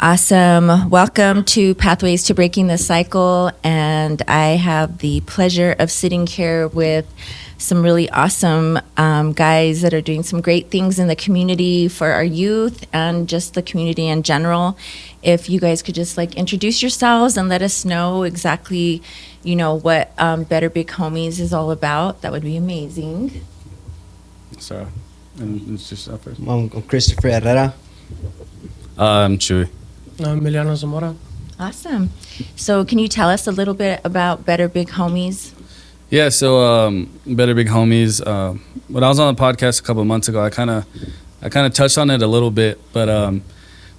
Awesome. Welcome to Pathways to Breaking the Cycle. And I have the pleasure of sitting here with some really awesome guys that are doing some great things in the community for our youth and just the community in general. If you guys could just introduce yourselves and let us know exactly, what Better Big Homies is all about, that would be amazing. So, and it's just up first. I'm Christopher Herrera. I'm Chewy. Emiliano Zamora. Awesome. So can you tell us a little bit about Better Big Homies? Yeah, so Better Big Homies. When I was on the podcast a couple of months ago, I kind of touched on it a little bit, but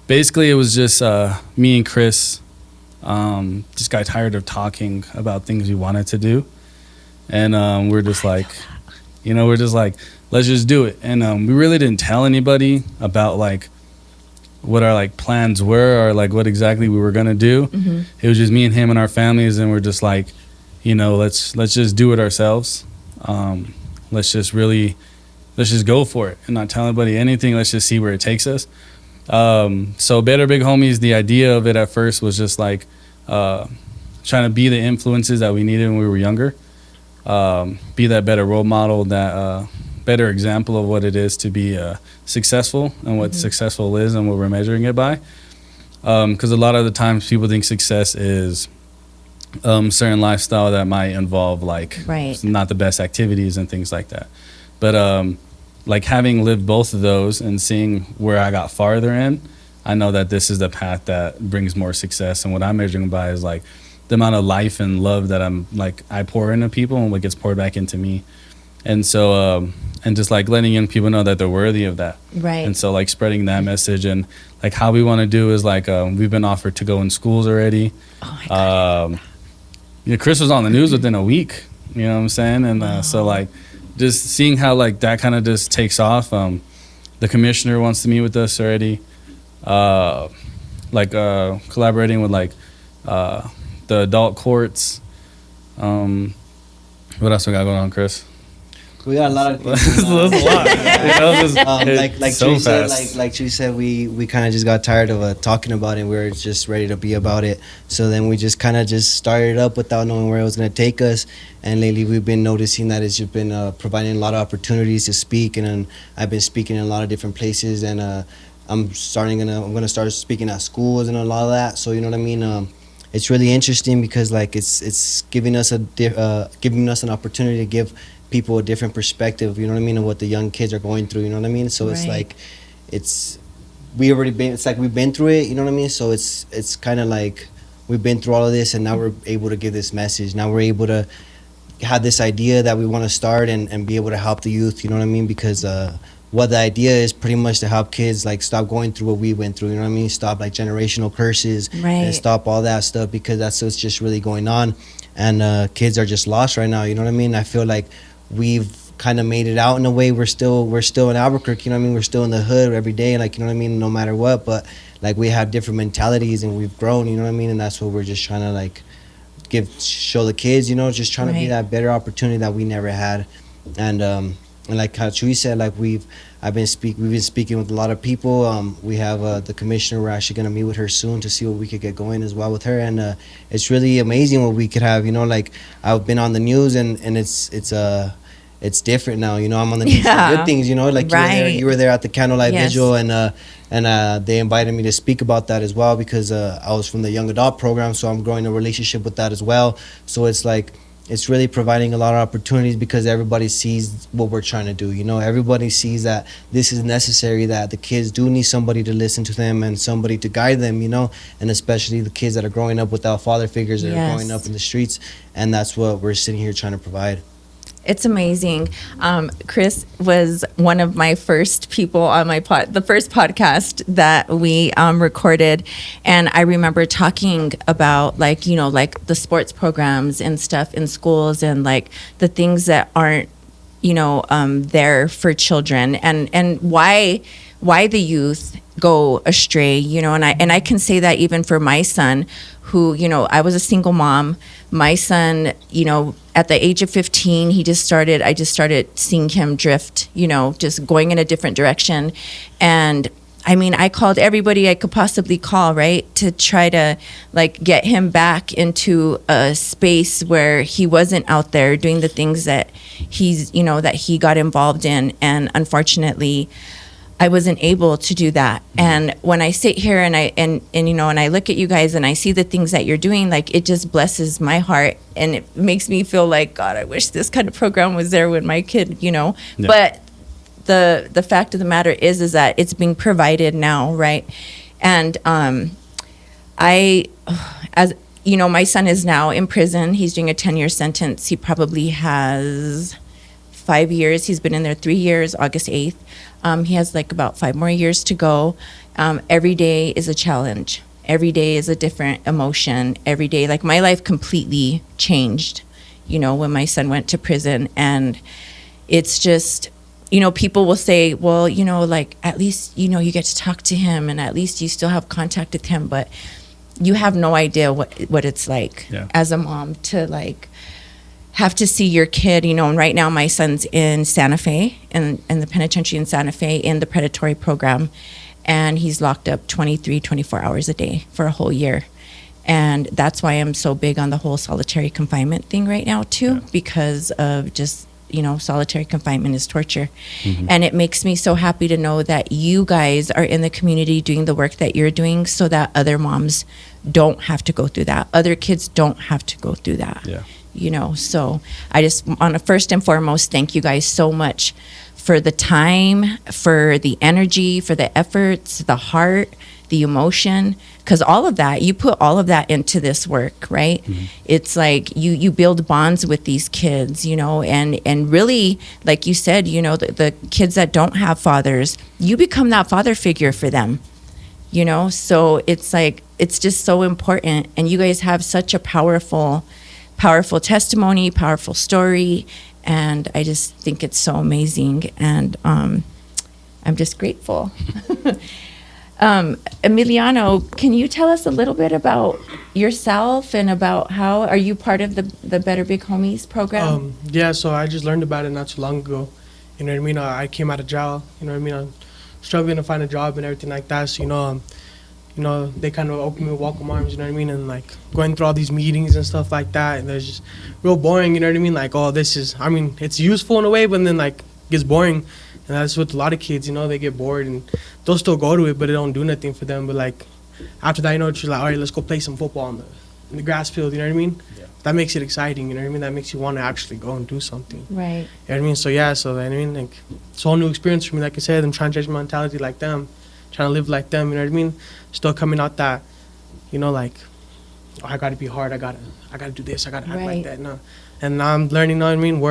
basically it was just me and Chris just got tired of talking about things we wanted to do, and we're just like, let's just do it. And we really didn't tell anybody about what our plans were or what exactly we were gonna do. Mm-hmm. It was just me and him and our families, and we're just let's just do it ourselves. Let's just go for it and not tell anybody anything. Let's just see where it takes us. So Better Big Homies, the idea of it at first was just trying to be the influences that we needed when we were younger. Be that better role model, that better example of what it is to be successful and what successful is and what we're measuring it by. Because a lot of the times people think success is certain lifestyle that might involve not the best activities and things like that. But having lived both of those and seeing where I got farther in, I know that this is the path that brings more success. And what I'm measuring by is the amount of life and love that I pour into people and what gets poured back into me. And so, and just letting young people know that they're worthy of that. Right. And so spreading that message, and how we want to do is we've been offered to go in schools already. Oh my God. Chris was on the news within a week, you know what I'm saying? And wow. So just seeing how that kind of just takes off. The commissioner wants to meet with us already. Collaborating with the adult courts. What else we got going on, Chris? We got a lot of things. That's a lot. Like Chewy said, we kind of just got tired of talking about it. We were just ready to be about it. So then we just kind of just started up without knowing where it was going to take us. And lately we've been noticing that it's just been providing a lot of opportunities to speak. And I've been speaking in a lot of different places. And I'm going to start speaking at schools and a lot of that. So you know what I mean? It's really interesting because it's giving us an opportunity to give people a different perspective, you know what I mean, of what the young kids are going through, you know what I mean? So right. We've been through it, you know what I mean? So it's kind of we've been through all of this, and now we're able to give this message. Now we're able to have this idea that we want to start and be able to help the youth, you know what I mean? Because what the idea is pretty much to help kids stop going through what we went through, you know what I mean? Stop generational curses, right. And stop all that stuff, because that's what's just really going on. And kids are just lost right now, you know what I mean? I feel like we've kind of made it out in a way. We're still in Albuquerque, you know what I mean? We're still in the hood every day, you know what I mean? No matter what, but we have different mentalities and we've grown, you know what I mean? And that's what we're just trying to show the kids, just trying to be that better opportunity that we never had. And like how Chewy said, we've been speaking with a lot of people. We have the commissioner. We're actually going to meet with her soon to see what we could get going as well with her. And it's really amazing what we could have. I've been on the news, and it's different now. I'm on the news for good things. Right. You were there at the candlelight yes. vigil, and they invited me to speak about that as well, because I was from the young adult program, so I'm growing a relationship with that as well. So it's really providing a lot of opportunities, because everybody sees what we're trying to do. Everybody sees that this is necessary, that the kids do need somebody to listen to them and somebody to guide them, and especially the kids that are growing up without father figures, that are growing up in the streets. And that's what we're sitting here trying to provide. It's amazing. Chris was one of my first people on the first podcast that we recorded, and I remember talking about the sports programs and stuff in schools, and the things that aren't there for children, and why the youth go astray, and I can say that even for my son, who, I was a single mom. My son, at the age of 15, I just started seeing him drift, just going in a different direction. And I mean, I called everybody I could possibly call, right, to try to like get him back into a space where he wasn't out there doing the things that he's, you know, that he got involved in. And unfortunately, I wasn't able to do that. And when I sit here and you know, and I look at you guys and I see the things that you're doing, like it just blesses my heart and it makes me feel like, God, I wish this kind of program was there when my kid, you know. Yeah. But the fact of the matter is that it's being provided now, right? And I, as you know, my son is now in prison. He's doing a 10-year sentence. He probably has 5 years. He's been in there 3 years, August 8th. He has like about 5 more years to go. Every day is a challenge. Every day is a different emotion. Every day, like my life completely changed, you know, when my son went to prison. And it's just, you know, people will say, well, you know, like at least, you know, you get to talk to him and at least you still have contact with him. But you have no idea what it's like as a mom to like have to see your kid, you know. And right now my son's in Santa Fe, in the penitentiary in Santa Fe in the predatory program. And he's locked up 24 hours a day for a whole year. And that's why I'm so big on the whole solitary confinement thing right now too, because of just, you know, solitary confinement is torture. And it makes me so happy to know that you guys are in the community doing the work that you're doing so that other moms don't have to go through that. Other kids don't have to go through that. Yeah. You know, so I just want to first and foremost thank you guys so much for the time, for the energy, for the efforts, the heart, the emotion, because all of that, you put all of that into this work, right? It's like you build bonds with these kids, you know, and really, like you said, you know, the kids that don't have fathers, you become that father figure for them, you know? So it's like, it's just so important. And you guys have such a powerful testimony, powerful story. And I just think it's so amazing. And I'm just grateful. Emiliano, can you tell us a little bit about yourself and about how are you part of the Better Big Homies program? Yeah, so I just learned about it not too long ago. You know what I mean? I came out of jail. You know what I mean? I'm struggling to find a job and everything like that. So, you know, they kind of opened me with welcome arms, you know what I mean? And like going through all these meetings and stuff like that, and they're just real boring, you know what I mean? Like, oh, this is, I mean, it's useful in a way, but then like it gets boring. And that's with a lot of kids, you know, they get bored and they'll still go to it, but it don't do nothing for them. But like after that, you know, you're like, all right, let's go play some football in the grass field, you know what I mean? Yeah. That makes it exciting, you know what I mean? That makes you want to actually go and do something. Right. You know what I mean? So yeah, so I mean, like it's a whole new experience for me. Like I said, I'm trying to change my mentality like them, trying to live like them, you know what I mean? Still coming out that, you know, like, oh, I gotta be hard, I gotta do this, I gotta act like that. No. And now I'm learning, you know what I mean,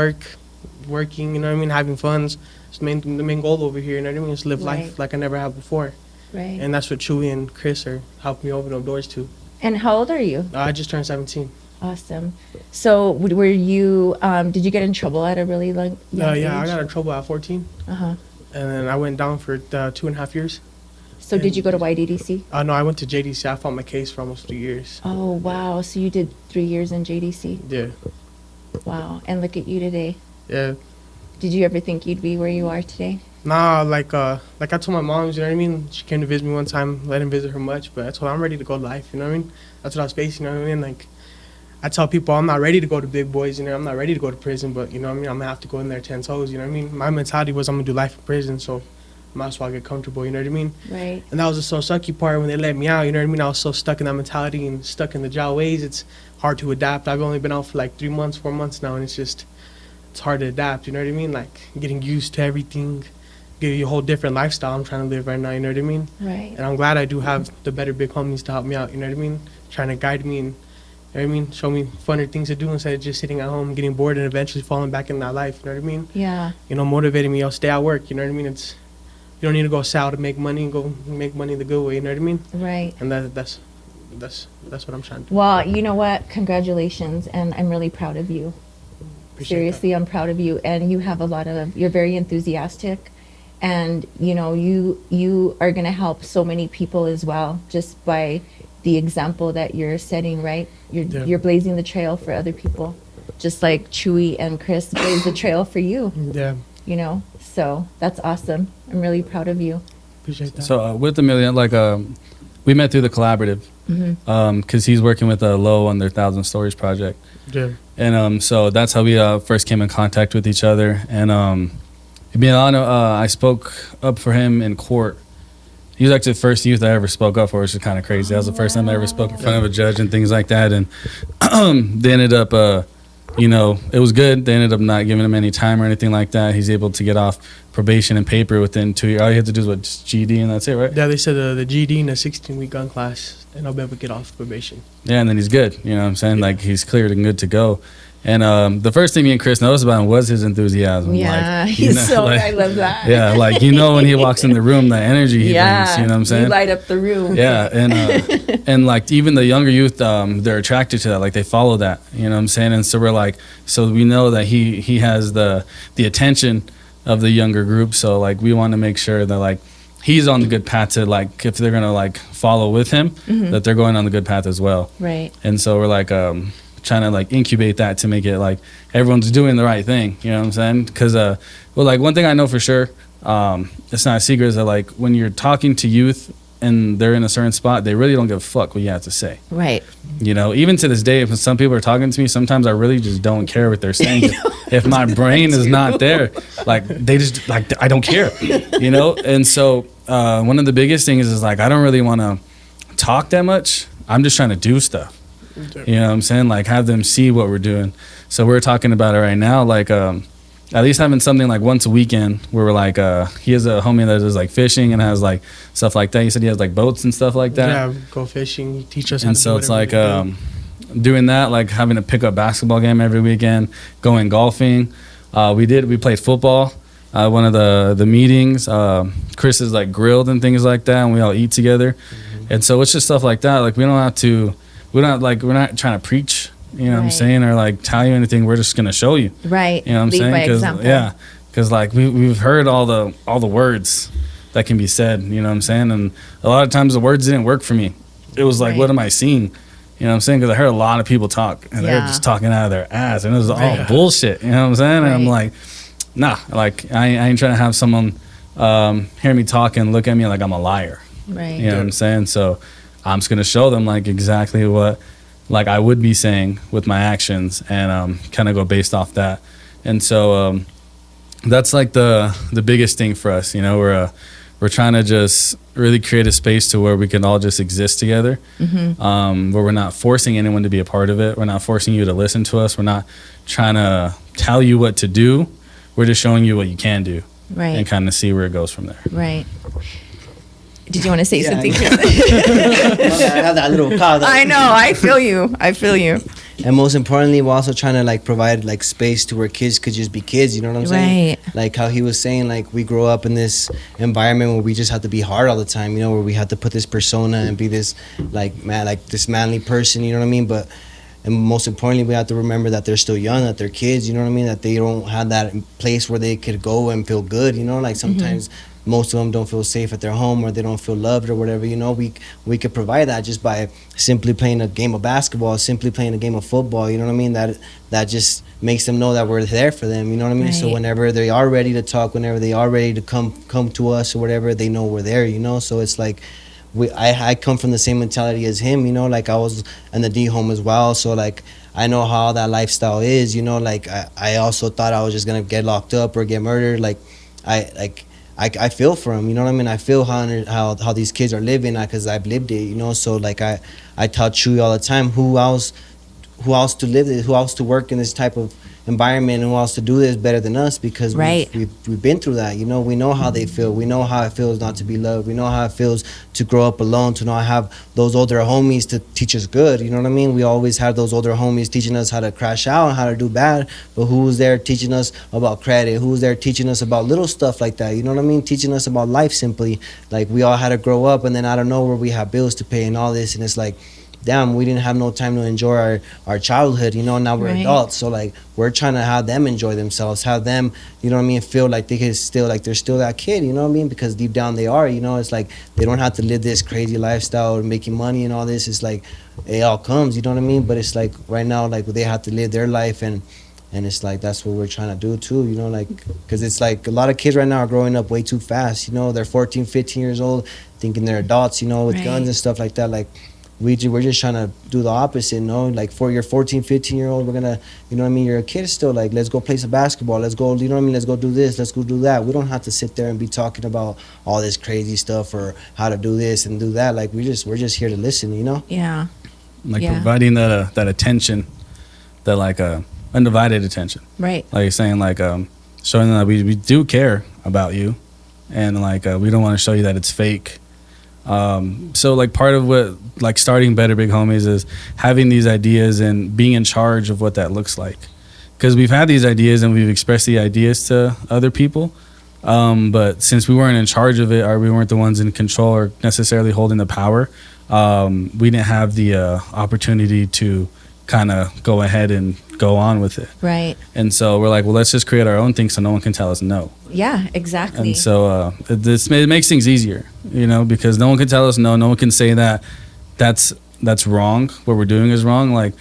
working, you know what I mean, having fun. It's the main goal over here, you know what I mean? Is live life like I never have before. Right. And that's what Chewy and Chris are helping me open those doors to. And how old are you? I just turned 17. Awesome. So were you, did you get in trouble at a really young age? Yeah, I got in trouble at 14. Uh-huh. And then I went down for 2.5 years. So did you go to YDDC? No, I went to JDC. I fought my case for almost 3 years. Oh, wow. So you did 3 years in JDC? Yeah. Wow. And look at you today. Yeah. Did you ever think you'd be where you are today? Nah, like I told my mom, you know what I mean? She came to visit me one time. I didn't visit her much, but I told her I'm ready to go to life, you know what I mean? That's what I was facing, you know what I mean? Like, I tell people I'm not ready to go to big boys, you know, I'm not ready to go to prison, but, you know what I mean? I'm going to have to go in there 10 toes, you know what I mean? My mentality was I'm going to do life in prison, so might as well get comfortable, you know what I mean? Right. And that was the so sucky part when they let me out, you know what I mean? I was so stuck in that mentality and stuck in the jail ways. It's hard to adapt. I've only been out for like 3 months, 4 months now, and it's hard to adapt, you know what I mean? Like getting used to everything, give you a whole different lifestyle I'm trying to live right now, you know what I mean? Right. And I'm glad I do have the Better Big Homies to help me out, you know what I mean? Trying to guide me and, you know what I mean? Show me funner things to do instead of just sitting at home, getting bored and eventually falling back in that life, you know what I mean? Yeah. You know, motivating me, I'll stay at work, you know what I mean? You don't need to go sell to make money, go make money the good way, you know what I mean? Right. And that's what I'm trying to do. Well, you know what? Congratulations, and I'm really proud of you. Appreciate Seriously, that. I'm proud of you, and you have you're very enthusiastic, and you know, you are going to help so many people as well, just by the example that you're setting, right? You're blazing the trail for other people, just like Chewy and Chris blazed the trail for you. Yeah. You know, so that's awesome. I'm really proud of you. Appreciate that. So with Amelia, like we met through the collaborative, because he's working with Low on their 1,000 Stories project, Yeah. and so that's how we first came in contact with each other. And Milano, I spoke up for him in court. He was actually the first youth I ever spoke up for, which is kind of crazy. That was the first time I ever spoke in front of a judge and things like that. And they ended up, it was good. They ended up not giving him any time or anything like that. He's able to get off probation and paper within 2 years. All you have to do is just GED, and that's it, right? Yeah, they said the GED in a 16-week gun class, and I'll be able to get off probation. Yeah, and then he's good. You know what I'm saying? Yeah. Like, he's cleared and good to go. And the first thing me and Chris noticed about him was his enthusiasm. Yeah, like, he's I love that. Yeah, like, when he walks in the room, the energy he brings, you know what I'm saying? You light up the room. Yeah, and like, even the younger youth, they're attracted to that. Like, they follow that, you know what I'm saying? And so we're like, so we know that he has the attention of the younger group. So, like, we want to make sure that, like, he's on the good path to, like, if they're going to, like, follow with him, that they're going on the good path as well. Right. And so we're like, trying to, like, incubate that to make it like everyone's doing the right thing, you know what I'm saying? Because like, one thing I know for sure, it's not a secret, is that, like, when you're talking to youth and they're in a certain spot, they really don't give a fuck what you have to say. Right. Even to this day, if some people are talking to me, sometimes I really just don't care what they're saying. If my brain is not there, like, they just, like, I don't care, And so one of the biggest things is, like, I don't really want to talk that much. I'm just trying to do stuff. You know what I'm saying? Like, have them see what we're doing. So we're talking about it right now, like, at least having something like once a weekend where we're like, he has a homie that does, like, fishing and has, like, stuff like that. He said he has, like, boats and stuff like that. Yeah, go fishing, teach us how And to so do it's like whatever doing that, like, having to pick up basketball game every weekend, going golfing. We played football. One of the meetings, Chris is, like, grilled and things like that, and we all eat together. And so it's just stuff like that. Like, we're not trying to preach, you know what I'm saying, or, like, tell you anything. We're just gonna show you, Right. you know what I'm Lead saying? by example. Because like, we've heard all the words that can be said, you know what I'm saying, and a lot of times the words didn't work for me. It was like, Right. what am I seeing? You know what I'm saying? Because I heard a lot of people talk, and they're just talking out of their ass, and it was all bullshit. You know what I'm saying? And I'm like, nah, like, I ain't trying to have someone hear me talk and look at me like I'm a liar. Right. You know what I'm saying? So I'm just gonna show them, like, exactly what, like, I would be saying with my actions, and kind of go based off that. And so that's, like, the biggest thing for us. We're trying to just really create a space to where we can all just exist together, where we're not forcing anyone to be a part of it. We're not forcing you to listen to us. We're not trying to tell you what to do. We're just showing you what you can do, Right. and kind of see where it goes from there. Right. Did you want to say something? I have that little cough. I know. I feel you. And most importantly, we're also trying to, like, provide, like, space to where kids could just be kids. You know what I'm saying? Right. Like how he was saying, like, we grow up in this environment where we just have to be hard all the time. Where we have to put this persona and be this, like, this manly person. You know what I mean? And most importantly, we have to remember that they're still young, that they're kids. You know what I mean? That they don't have that place where they could go and feel good. Like, sometimes. Most of them don't feel safe at their home, or they don't feel loved, or whatever. We could provide that just by simply playing a game of basketball, simply playing a game of football. You know what I mean? That just makes them know that we're there for them. You know what I mean? Right. So whenever they are ready to talk, whenever they are ready to come to us or whatever, they know we're there. So it's like, I come from the same mentality as him. Like, I was in the D home as well. So, like, I know how that lifestyle is. Like, I also thought I was just gonna get locked up or get murdered. Like, I feel for him, you know what I mean? I feel how these kids are living, because I've lived it, So, like, I tell Chewy all the time, who else to live this, who else to work in this type of environment, and who else to do this better than us, because we've been through that, We know how they feel. We know how it feels not to be loved. We know how it feels to grow up alone, to not have those older homies to teach us good, you know what I mean? We always had those older homies teaching us how to crash out and how to do bad, but who was there teaching us about credit? Who was there teaching us about little stuff like that, you know what I mean? Teaching us about life simply. Like, we all had to grow up, and then out of nowhere we have bills to pay and all this, and it's like, damn, we didn't have no time to enjoy our childhood, now we're adults. So, like, we're trying to have them enjoy themselves, have them, you know what I mean, feel like they can still, like, they're still that kid, you know what I mean? Because deep down they are, it's like, they don't have to live this crazy lifestyle or making money and all this. It's like, it all comes, you know what I mean? But it's like, right now, like, they have to live their life, and And it's like that's what we're trying to do too, you know, like because it's like a lot of kids right now are growing up way too fast, you know. They're 14, 15 years old thinking they're adults, you know, with Right. guns and stuff like that. Like we're just trying to do the opposite, you know. Like for your 14, 15-year-old, we're gonna, you know what I mean, you're a kid still, like let's go play some basketball, let's go, you know what I mean, let's go do this, let's go do that. We don't have to sit there and be talking about all this crazy stuff or how to do this and do that. Like we're just here to listen, you know. Yeah. Like Yeah. providing that attention, that like undivided attention. Right. Like you're saying, like showing them that we do care about you, and like we don't want to show you that it's fake. So like part of what like starting Better Big Homies is having these ideas and being in charge of what that looks like, because we've had these ideas and we've expressed the ideas to other people, but since we weren't in charge of it, or we weren't the ones in control or necessarily holding the power, we didn't have the opportunity to kind of go ahead and go on with it. Right. And so we're like, well, let's just create our own thing so no one can tell us no. Yeah, exactly. And so it makes things easier, you know, because no one can tell us no. No one can say that that's wrong. What we're doing is wrong. Like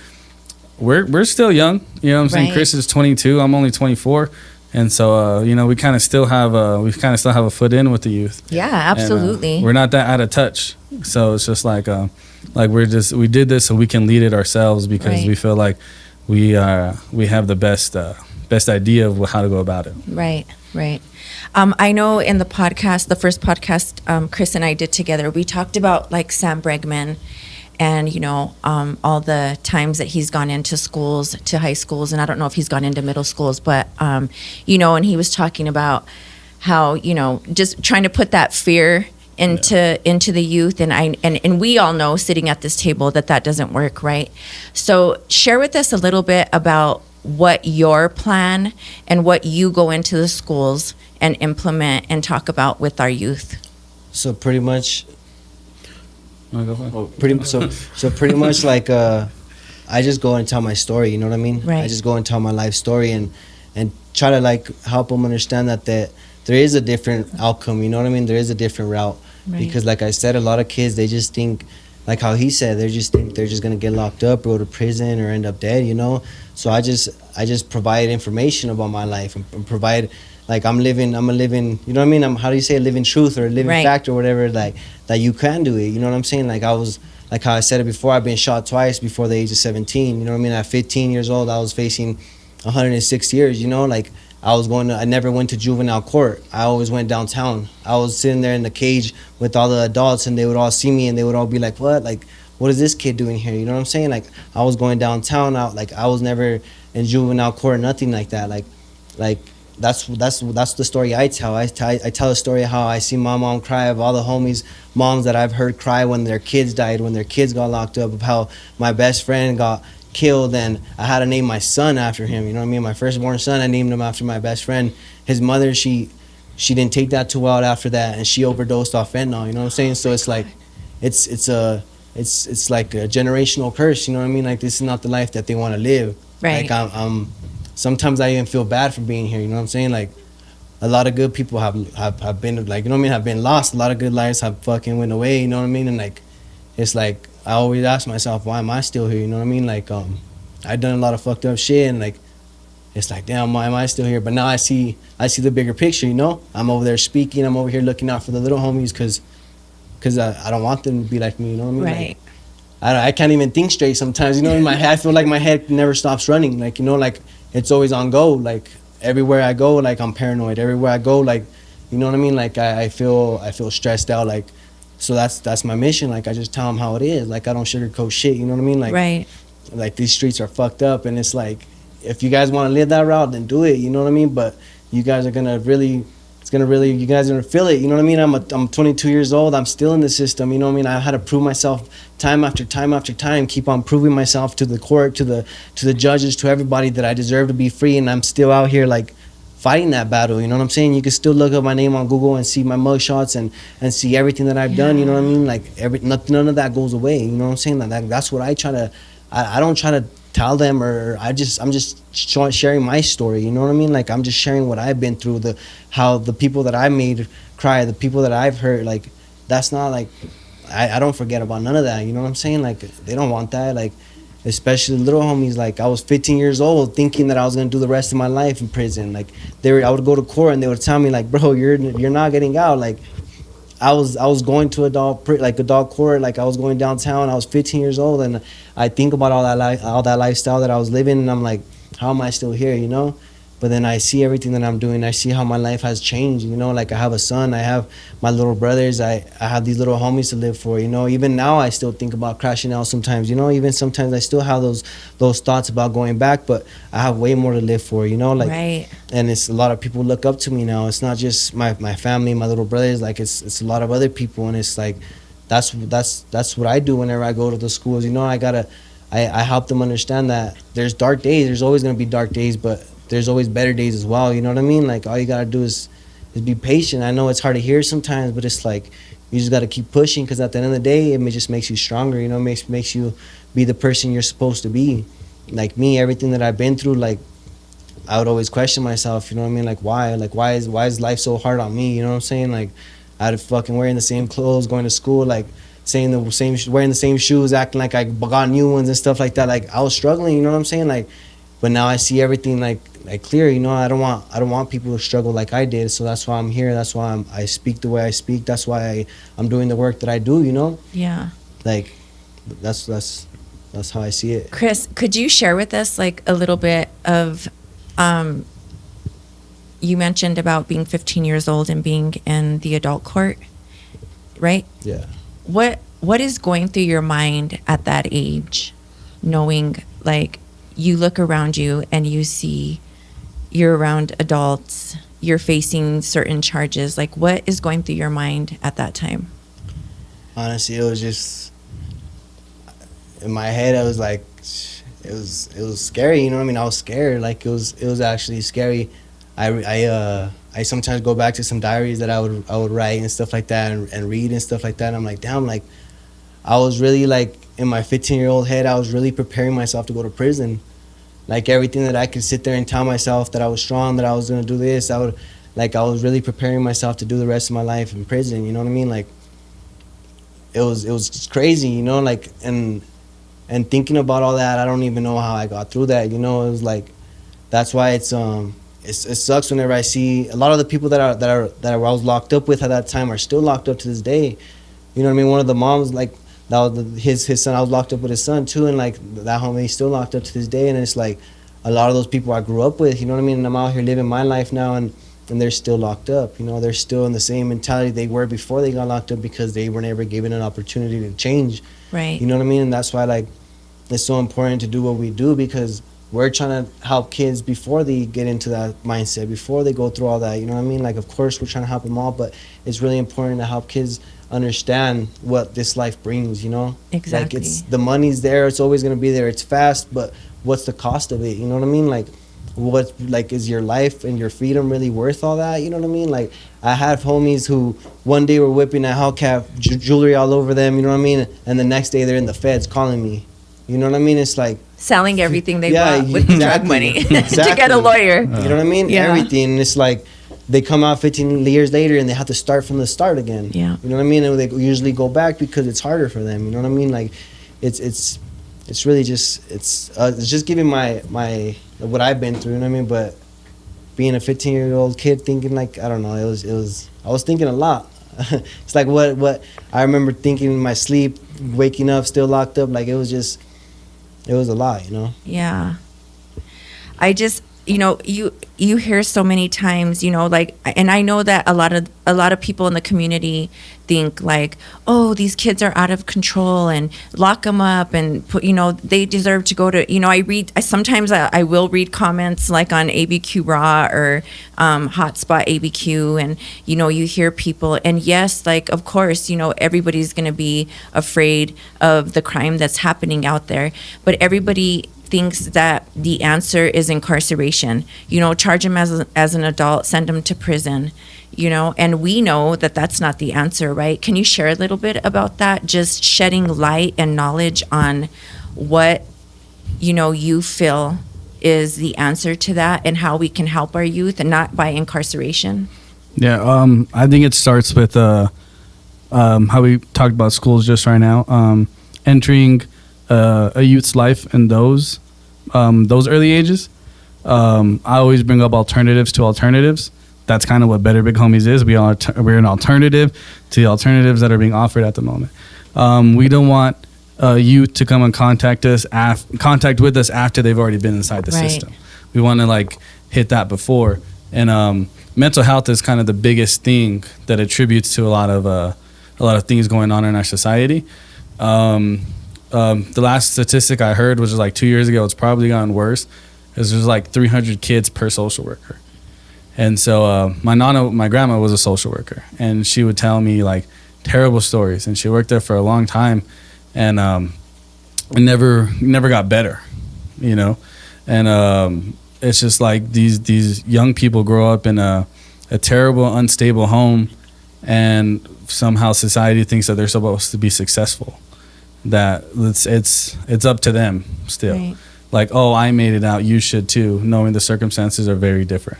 we're still young, you know what I'm saying? Right. Chris is 22. I'm only 24. And so, you know, we kind of still have a foot in with the youth. Yeah, And, absolutely. we're not that out of touch. So it's just like we did this so we can lead it ourselves, because Right. we feel like we have the best idea of how to go about it. Right, right. I know in the podcast, the first podcast Chris and I did together, we talked about like Sam Bregman and, you know, all the times that he's gone into schools, to high schools, and I don't know if he's gone into middle schools, but, you know, and he was talking about how, you know, just trying to put that fear into the youth, and we all know sitting at this table that doesn't work, right? So share with us a little bit about what your plan and what you go into the schools and implement and talk about with our youth. So pretty much Wanna go for it? pretty much like I just go and tell my story, you know what I mean? Right. I just go and tell my life story and try to like help them understand that there is a different outcome, you know what I mean? There is a different route. Right. Because like I said, a lot of kids, they just think, like how he said, they just think they're just gonna get locked up, go to prison, or end up dead, you know. So I just provide information about my life and provide, like I'm a living, you know what I mean? How do you say, a living truth or a living Right. fact or whatever, like that you can do it, you know what I'm saying? Like I was, like how I said it before, I've been shot twice before the age of 17, you know what I mean? At 15 years old, I was facing 106 years, you know, like I never went to juvenile court. I always went downtown. I was sitting there in the cage with all the adults, and they would all see me and they would all be like, what? Like, what is this kid doing here? You know what I'm saying? Like, I was going downtown out. Like, I was never in juvenile court, nothing like that. Like that's the story I tell. I tell a story of how I see my mom cry, of all the homies, moms that I've heard cry when their kids died, when their kids got locked up, of how my best friend got killed and I had to name my son after him, you know what I mean? My firstborn son, I named him after my best friend. His mother, she didn't take that too well after that, and she overdosed off fentanyl, you know what I'm saying? So it's like it's like a generational curse, you know what I mean? Like this is not the life that they want to live. Right. Like I'm sometimes I even feel bad for being here, you know what I'm saying? Like a lot of good people have been, like, you know what I mean, have been lost. A lot of good lives have fucking went away, you know what I mean? And like it's like I always ask myself, why am I still here? You know what I mean? Like, I've done a lot of fucked up shit, and like, it's like, damn, why am I still here? But now I see the bigger picture, you know? I'm over there speaking. I'm over here looking out for the little homies, because I don't want them to be like me, you know what I mean? Right. Like, I can't even think straight sometimes, you know? In my head, I feel like my head never stops running. Like, you know, like, it's always on go. Like, everywhere I go, like, I'm paranoid. Everywhere I go, like, you know what I mean? Like, I feel stressed out, like. So that's my mission. Like, I just tell them how it is. Like, I don't sugarcoat shit. You know what I mean? Like, Right. Like, these streets are fucked up, and it's like, if you guys want to live that route, then do it. You know what I mean? But you guys are gonna really, you guys are gonna feel it. You know what I mean? I'm 22 years old. I'm still in the system. You know what I mean? I had to prove myself time after time after time. Keep on proving myself to the court, to the judges, to everybody that I deserve to be free, and I'm still out here like fighting that battle, you know what I'm saying? You can still look up my name on Google and see my mugshots and see everything that I've done, you know what I mean? Like none of that goes away, you know what I'm saying? Like that's what I try to, I don't try to tell them, or I'm just sharing my story, you know what I mean? Like I'm just sharing what I've been through, how the people that I made cry, the people that I've hurt, like that's not like, I don't forget about none of that, you know what I'm saying? Like they don't want that, like especially little homies. Like I was 15 years old thinking that I was gonna do the rest of my life in prison. Like I would go to court and they would tell me like, bro, you're not getting out. Like I was going to adult court. Like I was going downtown. I was 15 years old, and I think about all that lifestyle that I was living, and I'm like, how am I still here? You know. But then I see everything that I'm doing. I see how my life has changed. You know, like I have a son. I have my little brothers. I have these little homies to live for. You know, even now I still think about crashing out sometimes. You know, even sometimes I still have those thoughts about going back. But I have way more to live for. You know, like, Right. and it's a lot of people look up to me now. It's not just my family, my little brothers. Like it's a lot of other people, and it's like that's what I do whenever I go to the schools. You know, I help them understand that there's dark days. There's always gonna be dark days, but there's always better days as well. You know what I mean? Like all you gotta do is be patient. I know it's hard to hear sometimes, but it's like you just gotta keep pushing, because at the end of the day, just makes you stronger. You know, makes you be the person you're supposed to be. Like me, everything that I've been through, like I would always question myself. You know what I mean? Like why is life so hard on me? You know what I'm saying? Like I'd fucking wearing the same clothes, going to school, like saying the same, wearing the same shoes, acting like I got new ones and stuff like that. Like I was struggling. You know what I'm saying? Like, but now I see everything like clear. You know, I don't want people to struggle like I did. So that's why I'm here. That's why I speak the way I speak. That's why I'm doing the work that I do. You know, Yeah. like that's how I see it. Chris, could you share with us like a little bit of, you mentioned about being 15 years old and being in the adult court, right? Yeah. What is going through your mind at that age, knowing like you look around you and you see you're around adults, you're facing certain charges, like what is going through your mind at that time? Honestly, it was just in my head. I was like, it was scary. You know what I mean? I was scared. Like it was actually scary. I sometimes go back to some diaries that I would write and stuff like that, and read and stuff like that. And I'm like, damn, like I was really like in my 15-year-old head, I was really preparing myself to go to prison. Like everything that I could sit there and tell myself that I was strong, that I was gonna do this, I was really preparing myself to do the rest of my life in prison. You know what I mean? Like it was just crazy, you know, like and thinking about all that, I don't even know how I got through that. You know, it was like that's why it sucks whenever I see a lot of the people that I was locked up with at that time are still locked up to this day. You know what I mean? One of the moms, like that was his son. I was locked up with his son too, and like that homie, he's still locked up to this day. And it's like a lot of those people I grew up with. You know what I mean? And I'm out here living my life now, and they're still locked up. You know, they're still in the same mentality they were before they got locked up, because they were never given an opportunity to change. Right. You know what I mean? And that's why like it's so important to do what we do, because we're trying to help kids before they get into that mindset, before they go through all that. You know what I mean? Like, of course, we're trying to help them all, but it's really important to help kids understand what this life brings, you know? Exactly. Like, the money's there. It's always going to be there. It's fast, but what's the cost of it? You know what I mean? Like, is your life and your freedom really worth all that? You know what I mean? Like, I have homies who one day were whipping a Hellcat jewelry all over them, you know what I mean? And the next day they're in the feds calling me. You know what I mean? It's like selling everything they bought with drug money exactly. to get a lawyer. You know what I mean? Yeah. Everything. And it's like they come out 15 years later and they have to start from the start again. Yeah. You know what I mean? And they usually go back because it's harder for them. You know what I mean? Like it's really just it's just giving my what I've been through. You know what I mean? But being a 15-year-old kid thinking like, I don't know, I was thinking a lot. It's like what I remember thinking in my sleep, waking up still locked up. Like it was a lot, you know? Yeah. I just, you know, you hear so many times, you know, like, and I know that a lot of people in the community think like, oh, these kids are out of control and lock them up and put, you know, they deserve to go to, you know, I will read comments like on ABQ Raw or Hotspot ABQ, and, you know, you hear people, and yes, like, of course, you know, everybody's going to be afraid of the crime that's happening out there, but everybody thinks that the answer is incarceration. You know, charge him as an adult, send him to prison, you know, and we know that that's not the answer, right? Can you share a little bit about that? Just shedding light and knowledge on what, you know, you feel is the answer to that and how we can help our youth and not by incarceration. Yeah, I think it starts with how we talked about schools just right now. Entering a youth's life in those early ages, I always bring up alternatives to alternatives. That's kind of what Better Big Homies is. We're an alternative to the alternatives that are being offered at the moment. We don't want youth to come and contact with us after they've already been inside the system. We want to like hit that before. And mental health is kind of the biggest thing that attributes to a lot of things going on in our society. The last statistic I heard, which was like 2 years ago, it's probably gotten worse, is there's like 300 kids per social worker. And so my grandma was a social worker, and she would tell me like terrible stories, and she worked there for a long time, and it never got better, you know. And it's just like these young people grow up in a terrible, unstable home, and somehow society thinks that they're supposed to be successful, that it's up to them still. Right. Like, oh, I made it out, you should too, knowing the circumstances are very different.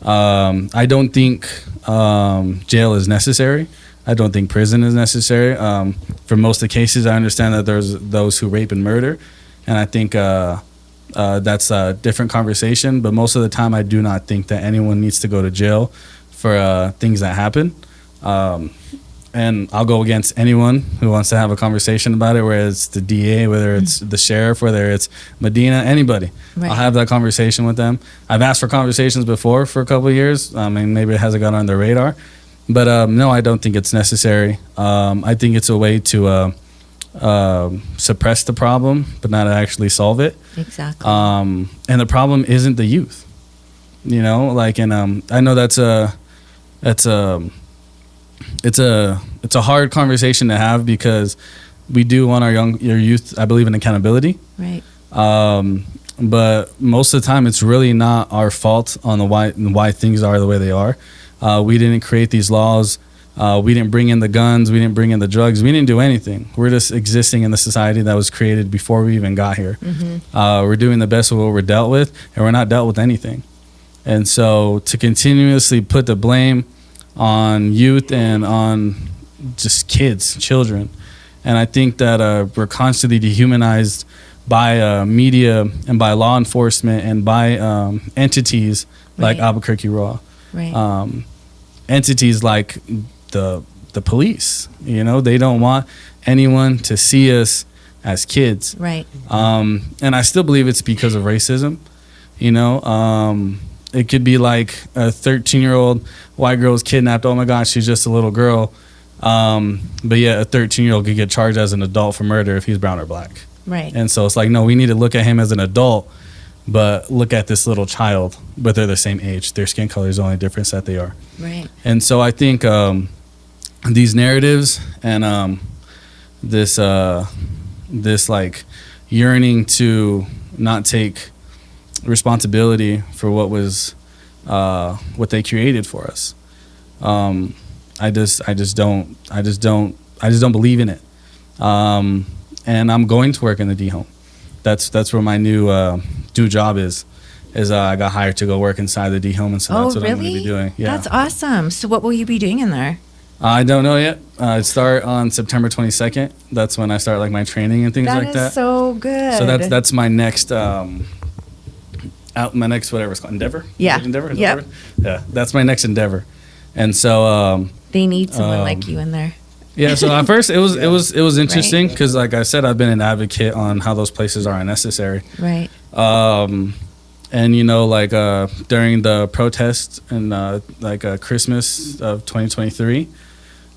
I don't think jail is necessary. I don't think prison is necessary. For most of the cases, I understand that there's those who rape and murder, and I think that's a different conversation. But most of the time, I do not think that anyone needs to go to jail for things that happen. And I'll go against anyone who wants to have a conversation about it, whether it's the DA, whether it's the sheriff, whether it's Medina, anybody. Right. I'll have that conversation with them. I've asked for conversations before for a couple of years. I mean, maybe it hasn't got on their radar. But no, I don't think it's necessary. I think it's a way to suppress the problem, but not actually solve it. Exactly. And the problem isn't the youth. You know, like, and I know it's a hard conversation to have, because we do want your youth, I believe in accountability. Right. But most of the time, it's really not our fault on why things are the way they are. We didn't create these laws. We didn't bring in the guns. We didn't bring in the drugs. We didn't do anything. We're just existing in the society that was created before we even got here. Mm-hmm. We're doing the best of what we're dealt with, and we're not dealt with anything. And so to continuously put the blame on youth and on just children, and I think that we're constantly dehumanized by media and by law enforcement and by entities like Albuquerque Raw, entities like the police. You know, they don't want anyone to see us as kids, right? And I still believe it's because of racism. You know, it could be like a 13-year-old white girl is kidnapped. Oh my gosh, she's just a little girl. But yeah, a 13-year-old could get charged as an adult for murder if he's brown or black. Right. And so it's like, no, we need to look at him as an adult, but look at this little child, but they're the same age. Their skin color is the only difference that they are. Right. And so I think these narratives and this like yearning to not take responsibility for what they created for us. I just don't believe in it. And I'm going to work in the D home. That's where my new job is I got hired to go work inside the D home, and so that's what I'm going to be doing. Yeah. That's awesome. So what will you be doing in there? I don't know yet. I start on September 22nd. That's when I start like my training and things like that. That is so good. So that's my next my next whatever it's called, endeavor. Yeah. Endeavor. Yeah. That's my next endeavor. And so they need someone like you in there. Yeah. So at first it was interesting because, like I said, I've been an advocate on how those places are unnecessary. Right. And you know, like during the protests and Christmas of 2023,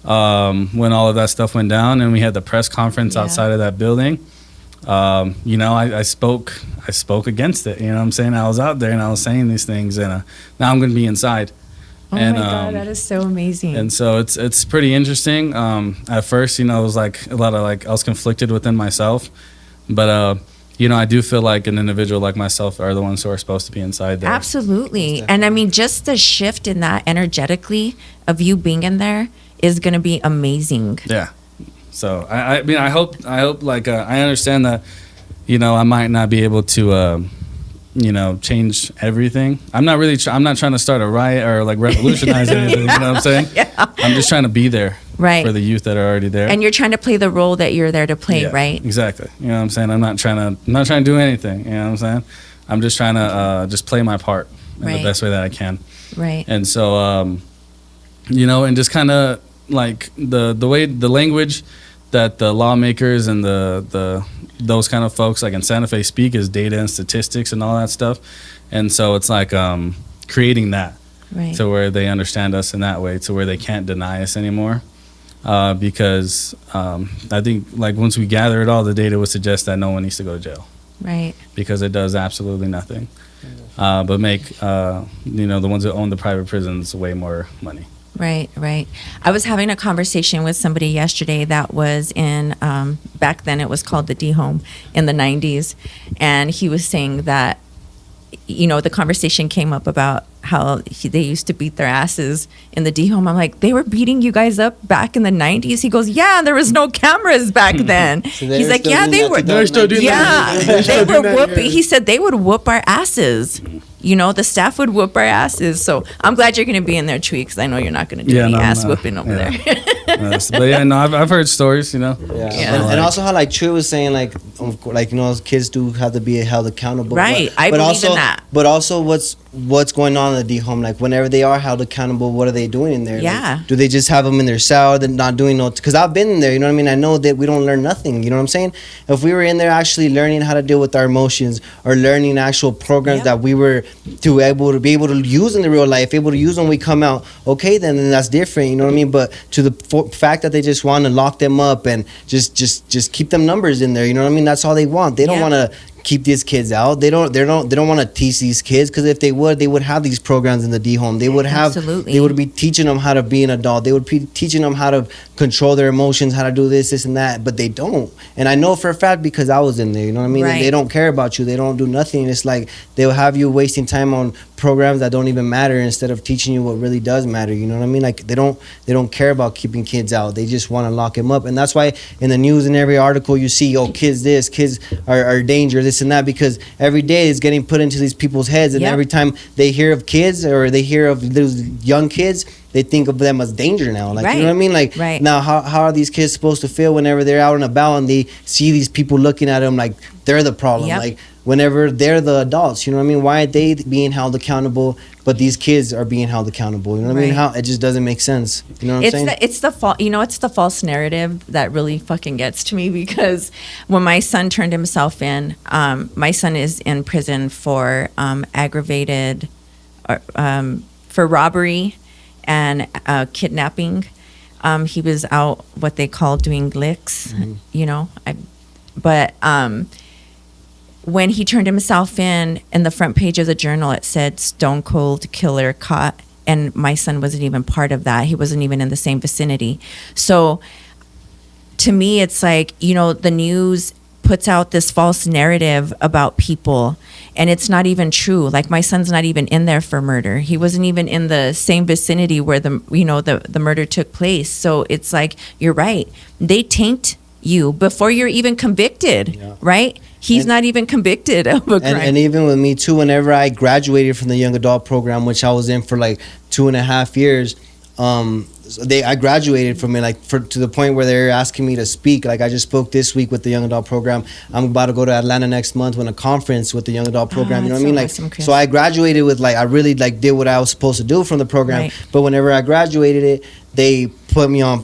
when all of that stuff went down and we had the press conference outside of that building, you know, I spoke against it. You know what I'm saying? I was out there and I was saying these things, and now I'm going to be inside. Oh my God, that is so amazing. And so it's pretty interesting. At first, you know, it was like a lot of I was conflicted within myself, but you know, I do feel like an individual like myself are the ones who are supposed to be inside there. Absolutely. And I mean, just the shift in that energetically of you being in there is going to be amazing. Yeah. So I mean, I hope like I understand that, you know, I might not be able to you know, change everything. I'm not trying to start a riot or like revolutionize anything. You know what I'm saying? Yeah. I'm just trying to be there. Right. for the youth that are already there. And you're trying to play the role that you're there to play, Yeah, right? Exactly. You know what I'm saying? I'm not trying to do anything. You know what I'm saying? I'm just trying to just play my part in Right. the best way that I can. Right. And so, you know, and just kind of like the way the language that the lawmakers and the those kind of folks like in Santa Fe speak is data and statistics and all that stuff. And so it's like creating that Right. to where they understand us in that way, to where they can't deny us anymore. Because I think like once we gather it all, the data would suggest that no one needs to go to jail Right. because it does absolutely nothing, but make you know, the ones that own the private prisons way more money. Right, right. I was having a conversation with somebody yesterday that was in, back then it was called the D home in the 90s. And he was saying that, you know, the conversation came up about how they used to beat their asses in the D home. I'm like, they were beating you guys up back in the 90s? He goes, yeah, there was no cameras back then. So they He's were like, still yeah, doing they that were. 2019. They're still doing that. Yeah, They're they still were doing that, whooping. yeah. He said they would whoop our asses. You know, the staff would whoop our asses. So I'm glad you're going to be in there, Tweet, because I know you're not going to do Yeah, any no, I'm ass not. whooping over Yeah. there. But yeah, no, I've heard stories, you know. Yeah. Yeah. And also how like True was saying like you know, kids do have to be held accountable. Right. I but believe also, in that. But also what's going on in the D home? Like whenever they are held accountable, what are they doing in there? Like, Yeah. do they just have them in their cell? They're not doing no. Because I've been in there. You know what I mean? I know that we don't learn nothing. You know what I'm saying? If we were in there actually learning how to deal with our emotions or learning actual programs Yep. that we were to be able to use in the real life, able to use when we come out, okay, then that's different. You know what I mean? But to the fact that they just want to lock them up and just keep them numbers in there. You know what I mean? That's all they want. They don't Yeah. want to keep these kids out. They don't want to teach these kids, because if they would have these programs in the D home. They would have Absolutely. they would be teaching them how to be an adult. They would be teaching them how to control their emotions, how to do this and that, but they don't. And I know for a fact because I was in there, you know what I mean? Right. They don't care about you. They don't do nothing. It's like they'll have you wasting time on programs that don't even matter instead of teaching you what really does matter. You know what I mean? Like they don't care about keeping kids out. They just want to lock them up. And that's why in the news in every article you see, oh, kids are danger, this and that, because every day is getting put into these people's heads, and Yep. every time they hear of kids or they hear of those young kids, they think of them as danger now. Like, Right. you know what I mean? Like, Right. now how are these kids supposed to feel whenever they're out and about and they see these people looking at them like they're the problem? Yep. Like, whenever they're the adults, you know what I mean? Why are they being held accountable, but these kids are being held accountable? You know what I mean? Right. How it just doesn't make sense. You know what I'm saying? It's the false narrative that really fucking gets to me, because when my son turned himself in, my son is in prison for aggravated, for robbery and kidnapping. He was out what they call doing licks, you know. But when he turned himself in the front page of the Journal, it said "Stone Cold Killer Caught," and my son wasn't even part of that. He wasn't even in the same vicinity. So to me, it's like, you know, the news puts out this false narrative about people, and it's not even true. Like, my son's not even in there for murder. He wasn't even in the same vicinity where the murder took place. So it's like, you're right. They taint you before you're even convicted, Yeah. right? He's And- not even convicted of a crime. And even with me too, whenever I graduated from the young adult program, which I was in for like 2.5 years, I graduated from it to the point where they're asking me to speak. Like, I just spoke this week with the young adult program. I'm about to go to Atlanta next month on a conference with the young adult program. You know what I mean? that's Like, so awesome, Chris. so I graduated with I really did what I was supposed to do from the program. Right. But whenever I graduated it, they put me on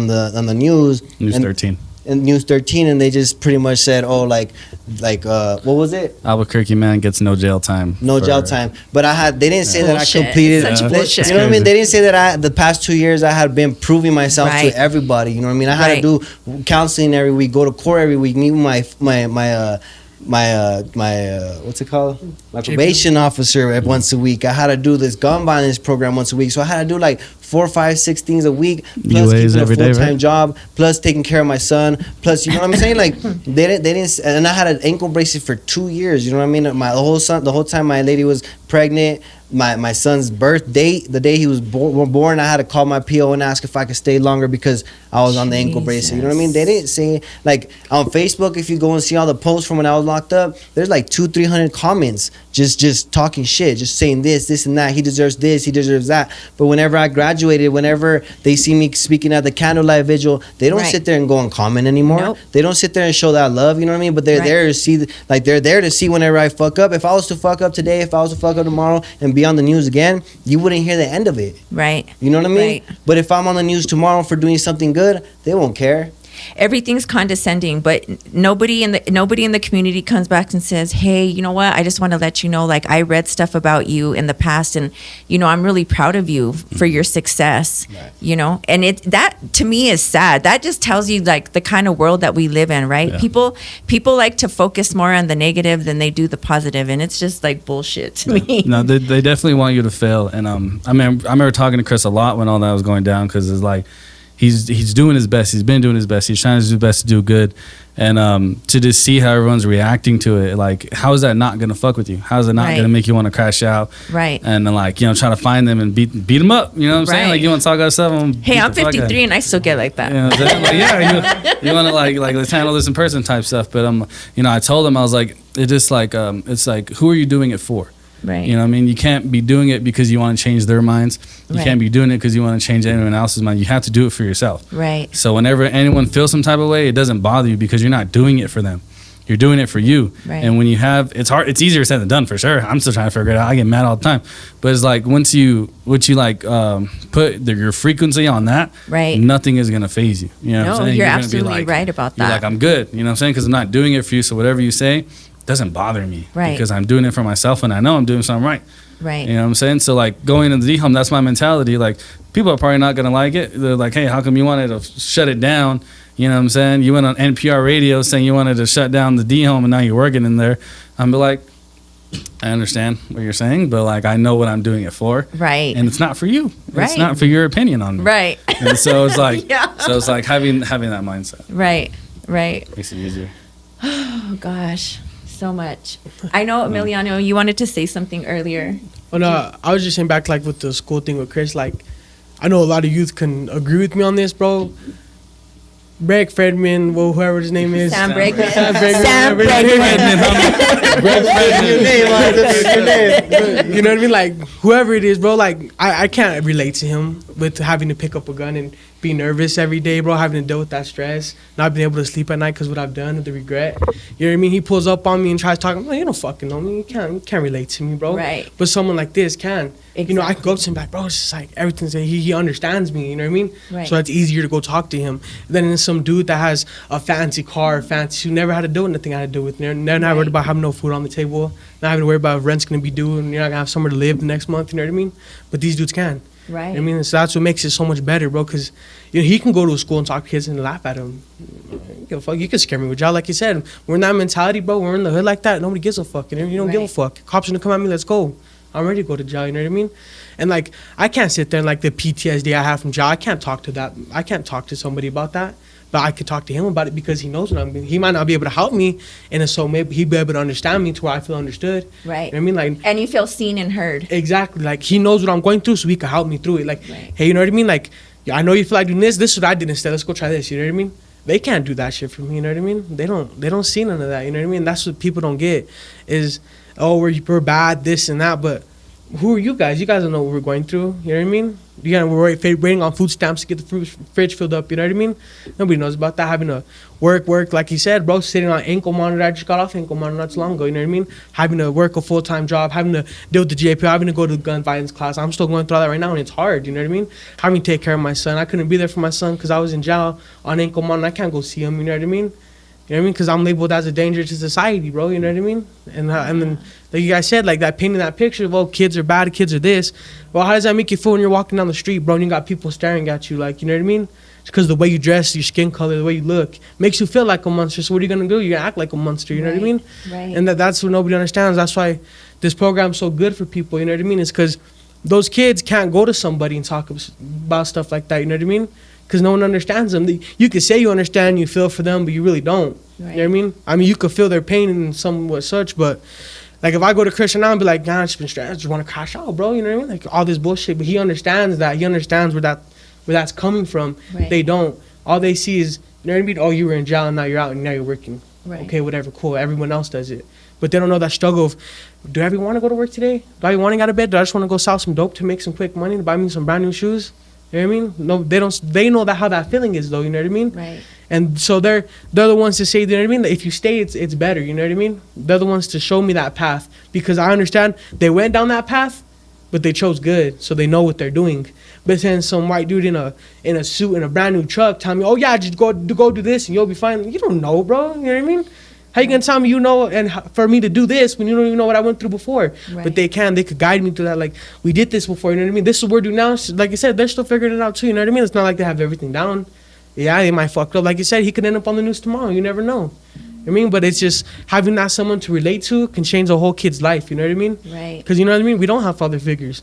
the news. News and- 13. And News 13, and they just pretty much said, oh, what was it? Albuquerque man gets no jail time. No for- jail time. But they didn't say that I Bullshit. completed Such they- bullshit. You know what I mean? They didn't say that the past 2 years I had been proving myself Right. to everybody. You know what I mean? I had Right. to do counseling every week, go to court every week, meet with my what's it called? My probation officer once a week. I had to do this gun violence program once a week. So I had to do 4, 5, 6 things a week, plus UAs keeping a every day, full-time right? job, plus taking care of my son, plus, you know what I'm saying? Like, they didn't, and I had an ankle bracelet for 2 years. You know what I mean? The whole time my lady was pregnant, my son's birth date, the day he was born, I had to call my PO and ask if I could stay longer because I was on the ankle bracelet. You know what I mean? They didn't say, like, on Facebook, if you go and see all the posts from when I was locked up, there's 200-300 comments just talking shit, just saying this and that. He deserves this, he deserves that. But whenever I graduated, whenever they see me speaking at the candlelight vigil, they don't sit there and go and comment anymore. Nope. They don't sit there and show that love, you know what I mean? But they're there to see, like, they're there to see whenever I fuck up. If I was to fuck up today, if I was to fuck up tomorrow and be on the news again, you wouldn't hear the end of it. Right. You know what I mean? Right. But if I'm on the news tomorrow for doing something good, they won't care. Everything's condescending, but nobody in the community comes back and says, hey, you know what, I just want to let you know, like, I read stuff about you in the past, and you know, I'm really proud of you for your success. Right. You know, and that to me is sad. That just tells you, like, the kind of world that we live in, right? Yeah. People like to focus more on the negative than they do the positive, and it's just like bullshit to me. No, they definitely want you to fail. And I remember talking to Chris a lot when all that was going down, because it's like, he's doing his best. He's been doing his best. He's trying to do his best to do good. And to just see how everyone's reacting to it, like, how is that not going to fuck with you? How is it not going to make you want to crash out? Right. And then, like, you know, try to find them and beat them up. You know what I'm saying? Like, you want to talk about stuff. Hey, I'm 53 and I still get like that. You know what I'm saying? Like, yeah, you want to like let's handle this in person type stuff. But you know, I told him, I was like, it just like it's like, who are you doing it for? Right. You know what I mean? You can't be doing it because you want to change their minds. You can't be doing it because you want to change anyone else's mind. You have to do it for yourself. Right. So whenever anyone feels some type of way, it doesn't bother you because you're not doing it for them. You're doing it for you. Right. And when you have, it's hard, it's easier said than done for sure. I'm still trying to figure it out. I get mad all the time. But it's like, once you like put your frequency on that, right, nothing is going to phase you. You know what I'm saying? You're absolutely right about that. You're like, I'm good. You know what I'm saying? Because I'm not doing it for you. So whatever you say doesn't bother me. Right. Because I'm doing it for myself and I know I'm doing something right. Right. You know what I'm saying? So, like, going into the home, that's my mentality. Like, people are probably not going to like it. They're like, hey, how come you wanted to shut it down? You know what I'm saying? You went on NPR radio saying you wanted to shut down the D home and now you're working in there. I'm like, I understand what you're saying, but, like, I know what I'm doing it for. Right. And it's not for you. Right. It's not for your opinion on me. Right. And so it's like, yeah. So it's like having that mindset. Right. Right. Makes it easier. Oh, gosh. So much. I know, Emiliano, you wanted to say something earlier. Oh, no, I was just saying back, like, with the school thing with Chris, like, I know a lot of youth can agree with me on this, bro. Breg Fredman, well, whoever his name is. Sam Bregman. Sam Bregman. You know what I mean? Like, whoever it is, bro, like, I can't relate to him with having to pick up a gun and be nervous every day, bro, having to deal with that stress, not being able to sleep at night because what I've done, the regret. You know what I mean? He pulls up on me and tries to talk. I'm like, you don't fucking know me. You can't relate to me, bro. Right. But someone like this can. Exactly. You know, I can go up to him like, bro, it's just like everything's, he understands me, you know what I mean? Right. So it's easier to go talk to him than some dude that has a fancy car, who never had to do anything I had to do with. They're not worried about having no food on the table, not having to worry about if rent's going to be due and you're not going to have somewhere to live the next month, you know what I mean? But these dudes can. Right. You know what I mean? So that's what makes it so much better, bro, because you know, he can go to a school and talk to kids and laugh at them. Give a fuck. You can scare me with y'all, like you said. We're in that mentality, bro. We're in the hood like that. Nobody gives a fuck. You don't give a fuck. Cops gonna come at me. Let's go. I'm ready to go to jail. You know what I mean? And like, I can't sit there and like the PTSD I have from jail. I can't talk to that. I can't talk to somebody about that. But I could talk to him about it because he knows what I'm doing. He might not be able to help me, and so maybe he'd be able to understand me to where I feel understood. Right. You know what I mean? Like, and you feel seen and heard. Exactly. Like, he knows what I'm going through, so he can help me through it. Like, hey, you know what I mean? Like, yeah, I know you feel like doing this. This is what I did instead. Let's go try this. You know what I mean? They can't do that shit for me. You know what I mean? They don't see none of that. You know what I mean? That's what people don't get is, oh, we're bad, this and that. But who are you guys? You guys don't know what we're going through. You know what I mean? We're waiting on food stamps to get the fridge filled up. You know what I mean? Nobody knows about that. Having to work, like he said, bro, sitting on ankle monitor. I just got off ankle monitor not too long ago. You know what I mean? Having to work a full-time job, having to deal with the GAP, having to go to the gun violence class. I'm still going through all that right now, and it's hard. You know what I mean? Having to take care of my son. I couldn't be there for my son because I was in jail on ankle monitor. I can't go see him. You know what I mean? You know what I mean? Because I'm labeled as a danger to society, bro. You know what I mean? And then, like you guys said, like that painting that picture of, oh, kids are bad, kids are this. Well, how does that make you feel when you're walking down the street, bro, and you got people staring at you? Like, you know what I mean? It's because the way you dress, your skin color, the way you look, makes you feel like a monster. So what are you going to do? You're going to act like a monster. You know what I mean? Right. And that's what nobody understands. That's why this program's so good for people. You know what I mean? It's because those kids can't go to somebody and talk about stuff like that. You know what I mean? Because no one understands them. You could say you understand, you feel for them, but you really don't. Right. You know what I mean? I mean, you could feel their pain and somewhat such, but like if I go to Christian now and be like, nah, I've just been stressed, I just want to crash out, bro. You know what I mean? Like all this bullshit, but he understands that. He understands where that's coming from. Right. They don't. All they see is, you know what I mean? Oh, you were in jail and now you're out and now you're working. Right. Okay, whatever, cool. Everyone else does it. but they don't know that struggle of, do I even want to go to work today? Do I want to get out of bed? Do I just want to go sell some dope to make some quick money to buy me some brand new shoes? You know what I mean? No, they don't. They know that how that feeling is, though. You know what I mean? Right. And so they're the ones to say, you know what I mean? That if you stay, it's better. You know what I mean? They're the ones to show me that path, because I understand they went down that path, but they chose good, so they know what they're doing. But then some white dude in a suit in a brand new truck tell me, oh yeah, just go do this and you'll be fine. You don't know, bro. You know what I mean? How you gonna tell me you know and for me to do this when you don't even know what I went through before? Right. But they could guide me through that. Like, we did this before, you know what I mean? This is what we're doing now. Like I said, they're still figuring it out too, you know what I mean? It's not like they have everything down. Yeah, they might fuck up. Like you said, he could end up on the news tomorrow. You never know. I mean, but it's just having that someone to relate to can change a whole kid's life. You know what I mean? Right. Because you know what I mean? We don't have father figures.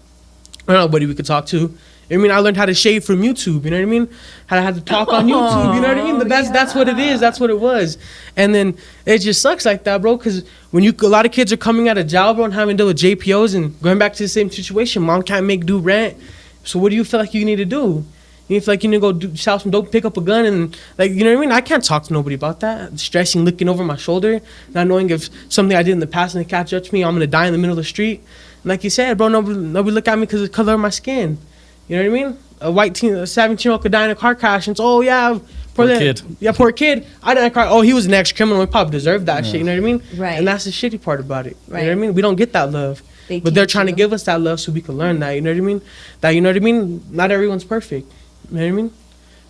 Or nobody we could talk to. I mean, I learned how to shave from YouTube. You know what I mean? How to talk on YouTube. You know what I mean? That's what it is. That's what it was. And then it just sucks like that, bro. Because when a lot of kids are coming out of jail, bro, and having to deal with JPOs and going back to the same situation. Mom can't make due rent. So what do you feel like you need to do? You feel like you need to go sell some dope, pick up a gun, and like, you know what I mean? I can't talk to nobody about that. Stressing, looking over my shoulder, not knowing if something I did in the past and they can't judge me, I'm gonna die in the middle of the street. And like you said, bro, nobody look at me because of the color of my skin. You know what I mean? A 17-year-old could die in a car crash, and it's, oh yeah, Poor kid. Yeah, poor kid. I didn't cry. Oh, he was an ex-criminal. He probably deserved that shit. You know what I mean? Right. And that's the shitty part about it. Right. You know what I mean? We don't get that love. But they're trying to give us that love so we can learn that. You know what I mean? You know what I mean? Not everyone's perfect. You know what I mean?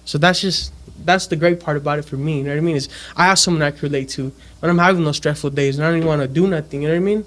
So that's the great part about it for me. You know what I mean? Is I have someone I can relate to when I'm having those stressful days and I don't even want to do nothing. You know what I mean?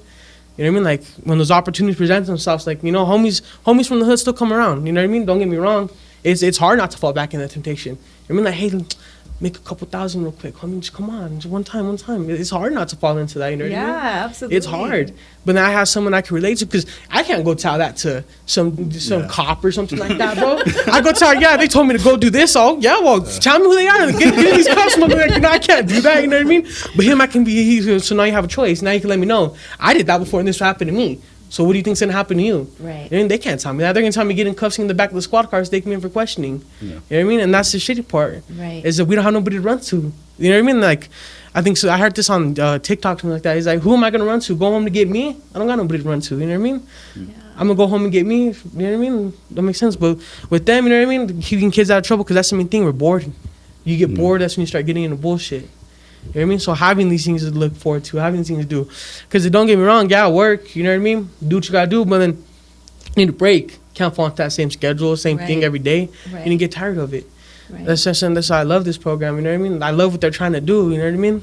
You know what I mean? Like, when those opportunities present themselves, like, you know, homies from the hood still come around. You know what I mean? Don't get me wrong. It's hard not to fall back in that temptation. You know what I mean? Like, hey, make a couple thousand real quick. Homie, just come on. Just one time. It's hard not to fall into that. You know what I mean? Yeah, absolutely. It's hard. But then I have someone I can relate to, because I can't go tell that to some cop or something like that, bro. I go tell, yeah, they told me to go do this. Oh, yeah, well, tell me who they are. Get these cops. Like, you know, I can't do that. You know what I mean? But him, I can be, so now you have a choice. Now you can let me know. I did that before and this happened to me. So what do you think's gonna happen to you? Right. And they can't tell me that. They're gonna tell me get in cuffs in the back of the squad cars, take me in for questioning. Yeah. You know what I mean? And that's the shitty part. Right. Is that we don't have nobody to run to. You know what I mean? Like, I think so. I heard this on TikTok, something like that. He's like, who am I gonna run to? Go home to get me? I don't got nobody to run to. You know what I mean? Yeah. I'm gonna go home and get me. You know what I mean? That makes sense. But with them, you know what I mean? Keeping kids out of trouble, because that's the main thing. We're bored. You get bored. That's when you start getting into bullshit. You know what I mean? So having these things to look forward to, having these things to do. Because don't get me wrong, yeah, work, you know what I mean? Do what you gotta do, but then you need a break. Can't fall into that same schedule, same thing every day. Right. And you get tired of it. Right. That's why I love this program, you know what I mean? I love what they're trying to do, you know what I mean?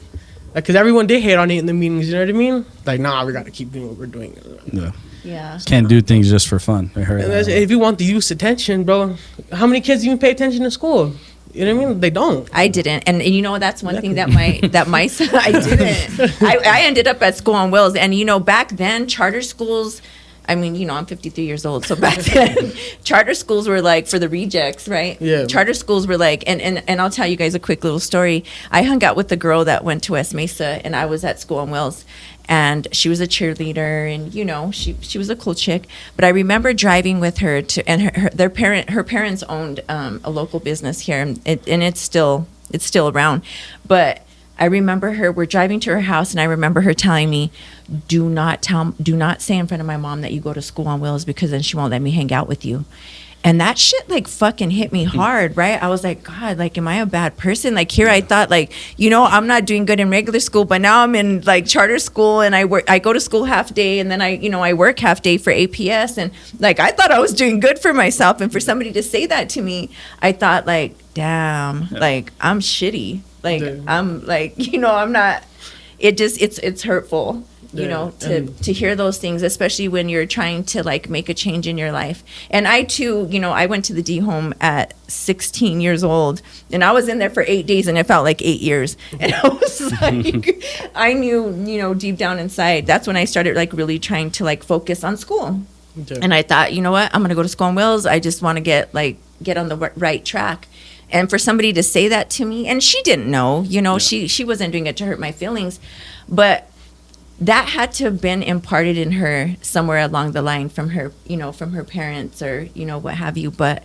Like, because everyone did hate on it in the meetings, you know what I mean? Like, nah, we gotta keep doing what we're doing. Yeah. Yeah. Can't do things just for fun. If you want the youth's attention, bro, how many kids even pay attention in school? You know what I mean? They don't. I didn't, and you know, that's one thing that my son, I didn't. I ended up at school on wheels, and you know, back then charter schools. I mean, you know, I'm 53 years old, so back then, charter schools were like for the rejects, right? Yeah. Charter schools were like, and I'll tell you guys a quick little story. I hung out with the girl that went to West Mesa, and I was at school on wheels. And she was a cheerleader, and you know, she was a cool chick. But I remember driving with her to, and her parents owned a local business here, and it's still around. But I remember we're driving to her house, and I remember her telling me, do not say in front of my mom that you go to school on wheels, because then she won't let me hang out with you. And that shit like fucking hit me hard, right? I was like, God, like, am I a bad person? Like, here I thought, like, you know, I'm not doing good in regular school, but now I'm in like charter school, and I go to school half day, and then I work half day for APS, and like, I thought I was doing good for myself, and for somebody to say that to me, I thought like, damn, like, I'm shitty. Like, I'm like, you know, I'm not, it's hurtful. You know, to hear those things, especially when you're trying to like make a change in your life. And I too, you know, I went to the D home at 16 years old, and I was in there for 8 days, and it felt like 8 years. And I was like, I knew, you know, deep down inside, that's when I started like really trying to like focus on school. Okay. And I thought, you know what, I'm gonna go to school on wheels. I just want to get on the right track. And for somebody to say that to me, and she didn't know, you know, she wasn't doing it to hurt my feelings, but that had to have been imparted in her somewhere along the line from her, you know, from her parents or, you know, what have you. But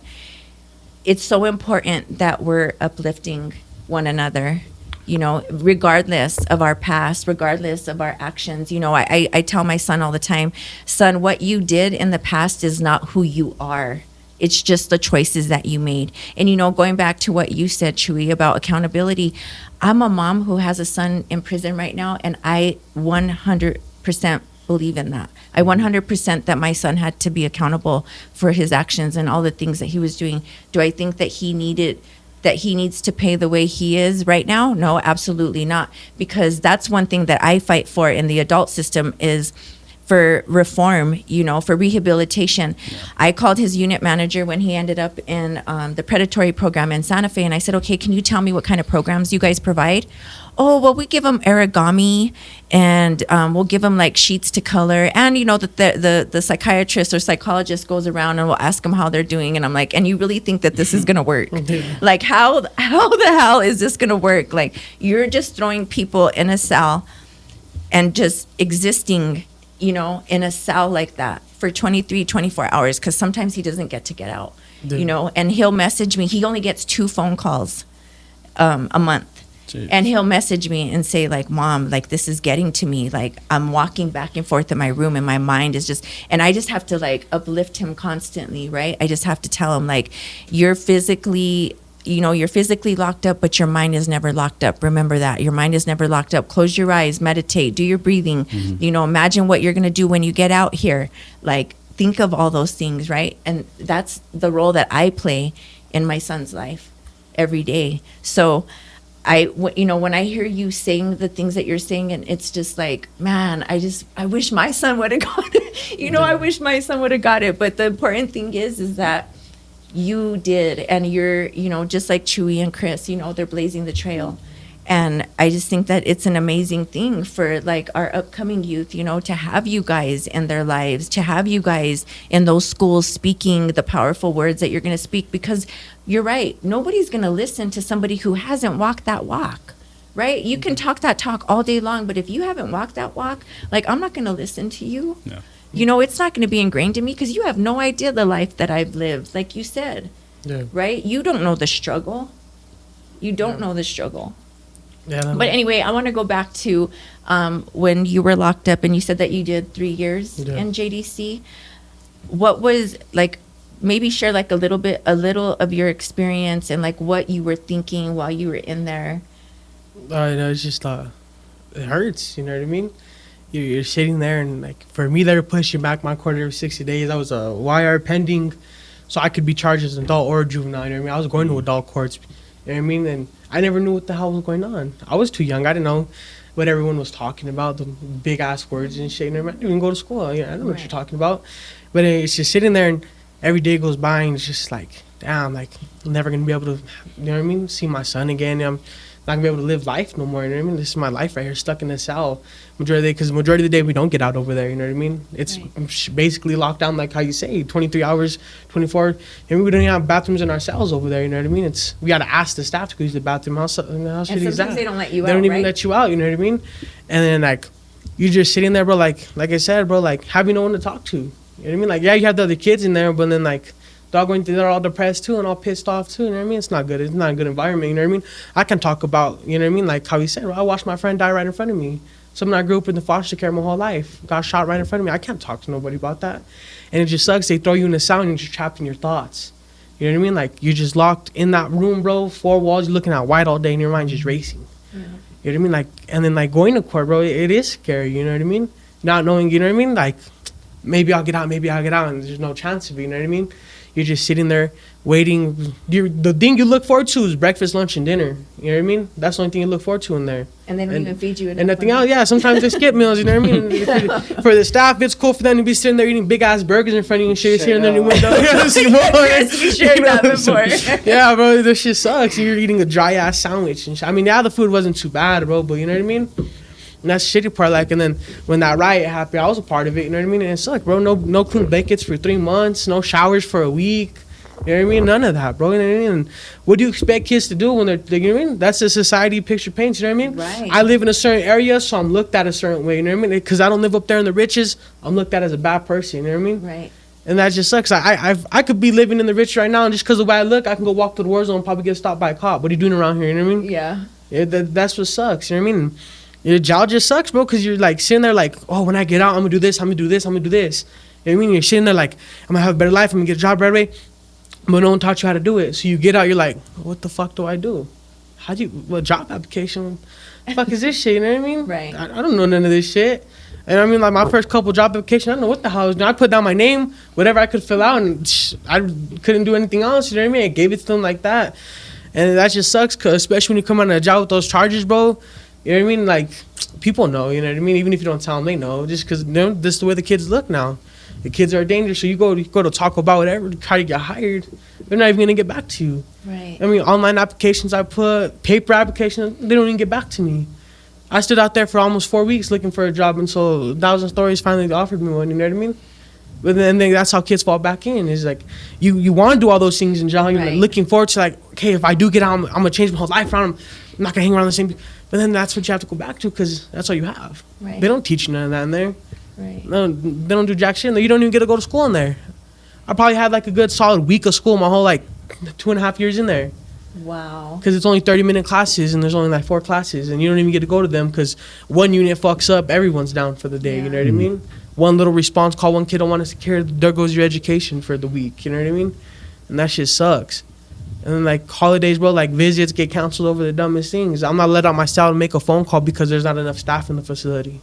it's so important that we're uplifting one another. you know, regardless of our past, regardless of our actions. You know, I tell my son all the time, son, what you did in the past is not who you are. It's just the choices that you made. And, you know, going back to what you said, Chewy, about accountability, I'm a mom who has a son in prison right now, and I 100% believe in that. I 100% that my son had to be accountable for his actions and all the things that he was doing. Do I think that he needs to pay the way he is right now? No, absolutely not. Because that's one thing that I fight for in the adult system is for reform, you know, for rehabilitation. Yeah. I called his unit manager when he ended up in the predatory program in Santa Fe, and I said, okay, can you tell me what kind of programs you guys provide? Oh, well, we give them origami, and we'll give them like sheets to color. And, you know, the psychiatrist or psychologist goes around and will ask them how they're doing. And I'm like, and you really think that this is going to work? Like, how the hell is this going to work? Like, you're just throwing people in a cell and just existing, you know, in a cell like that for 23, 24 hours, because sometimes he doesn't get out, you know, and he'll message me. He only gets 2 phone calls a month. Jeez. And he'll message me and say, like, Mom, like, this is getting to me. Like, I'm walking back and forth in my room and my mind is just, and I just have to, like, uplift him constantly, right? I just have to tell him, like, you're physically locked up, but your mind is never locked up. Remember that. Your mind is never locked up. Close your eyes, meditate, do your breathing. Mm-hmm. You know, imagine what you're going to do when you get out here. Like, think of all those things, right? And that's the role that I play in my son's life every day. So when I hear you saying the things that you're saying, and it's just like, man, I wish my son would have got it. You know, I wish my son would have got it. But the important thing is that you did, and you're, you know, just like Chewy and Chris, you know, they're blazing the trail. And I just think that it's an amazing thing for, like, our upcoming youth, you know, to have you guys in their lives, to have you guys in those schools speaking the powerful words that you're going to speak, because you're right. Nobody's going to listen to somebody who hasn't walked that walk, right? You can talk that talk all day long, but if you haven't walked that walk, like, I'm not going to listen to you. No. You know, it's not going to be ingrained in me because you have no idea the life that I've lived, like you said, right? You don't know the struggle. You don't know the struggle. Yeah, but anyway, I want to go back to when you were locked up and you said that you did 3 years in JDC. What was, like, maybe share like a little of your experience and like what you were thinking while you were in there. It's just it hurts, you know what I mean? You're sitting there, and like for me, they were pushing back my court every 60 days. I was a YR pending, so I could be charged as an adult or a juvenile. You know what I mean? I was going to adult courts. You know what I mean? And I never knew what the hell was going on. I was too young. I didn't know what everyone was talking about, the big ass words and shit. You know, I didn't even go to school. I don't know what you're talking about. But it's just sitting there, and every day goes by, and it's just like, damn, like I'm never gonna be able to, you know what I mean? See my son again. I'm not gonna be able to live life no more. You know what I mean? This is my life right here, stuck in this cell. Majority of the day we don't get out over there. You know what I mean? It's basically locked down, like how you say, 23 hours, 24. And we don't even have bathrooms in our cells over there. You know what I mean? We gotta ask the staff to go use the bathroom. How shitty is that? They don't let you out. They don't even let you out. You know what I mean? And then like you're just sitting there, bro. Like I said, bro. Like having no one to talk to. You know what I mean? Like, yeah, you have the other kids in there, but then like they're all depressed too and all pissed off too. You know what I mean? It's not good. It's not a good environment. You know what I mean? I can talk about, you know what I mean? Like how he said, well, I watched my friend die right in front of me. Someone I grew up in the foster care my whole life got shot right in front of me. I can't talk to nobody about that. And it just sucks. They throw you in a cell and you're just trapped in your thoughts. You know what I mean? Like you're just locked in that room, bro. 4 walls. You're looking at white all day and your mind just racing. Yeah. You know what I mean? Like, and then like going to court, bro, it is scary. You know what I mean? Not knowing, you know what I mean? Like, maybe I'll get out, and there's no chance of it, you know what I mean? You're just sitting there waiting. The thing you look forward to is breakfast, lunch, and dinner. You know what I mean? That's the only thing you look forward to in there. And they don't even feed you enough. And nothing else, yeah. Sometimes they skip meals, you know what I mean? For the staff, it's cool for them to be sitting there eating big-ass burgers in front of you and shit. Sitting there in the window. We shared that before. Yeah, bro, this shit sucks. You're eating a dry-ass sandwich and shit. I mean, yeah, the food wasn't too bad, bro, but you know what I mean? And that's the shitty part. Like, and then when that riot happened, I was a part of it. You know what I mean? And it sucked, bro. No clean blankets for 3 months. No showers for a week. You know what I mean? None of that, bro. You know what I mean? And what do you expect kids to do when they're, you know what I mean? That's the society picture paints. You know what I mean? Right. I live in a certain area, so I'm looked at a certain way. You know what I mean? Because I don't live up there in the riches, I'm looked at as a bad person. You know what I mean? Right. And that just sucks. I could be living in the rich right now, and just because of the way I look, I can go walk to the war zone and probably get stopped by a cop. What are you doing around here? You know what I mean? Yeah. That's what sucks. You know what I mean? Your job just sucks, bro, because you're like sitting there like, oh, when I get out, I'm gonna do this, I'm gonna do this, I'm gonna do this. You know what I mean? You're sitting there like, I'm gonna have a better life, I'm gonna get a job right away, but no one taught you how to do it. So you get out, you're like, what the fuck do I do? What job application? The fuck is this shit? You know what I mean? Right. I don't know none of this shit. And I mean, like my first couple job applications, I don't know what the hell I was doing. I put down my name, whatever I could fill out, and I couldn't do anything else. You know what I mean? I gave it to them like that. And that just sucks, cause especially when you come on a job with those charges, bro. You know what I mean? Like, people know, you know what I mean? Even if you don't tell them, they know. Just because this is the way the kids look now. The kids are dangerous, so you go to Taco Bell, whatever, try to get hired. They're not even going to get back to you. Right. I mean, online applications I put, paper applications, they don't even get back to me. I stood out there for almost 4 weeks looking for a job until 1,000 Stories finally offered me one, you know what I mean? But then that's how kids fall back in. Is like you want to do all those things in jail. You're like looking forward to like, okay, if I do get out, I'm gonna change my whole life around. I'm not gonna hang around the same. But then that's what you have to go back to because that's all you have. Right. They don't teach you none of that in there. Right. No, they don't do jack shit in there. You don't even get to go to school in there. I probably had like a good solid week of school my whole like 2.5 years in there. Wow. Because it's only 30-minute classes and there's only like 4 classes and you don't even get to go to them because one unit fucks up, everyone's down for the day. Yeah. You know what I mean? One little response call, one kid don't want us to care, there goes your education for the week. You know what I mean? And that shit sucks. And then like holidays, bro, like visits get canceled over the dumbest things. I'm not let out my cell to make a phone call because there's not enough staff in the facility.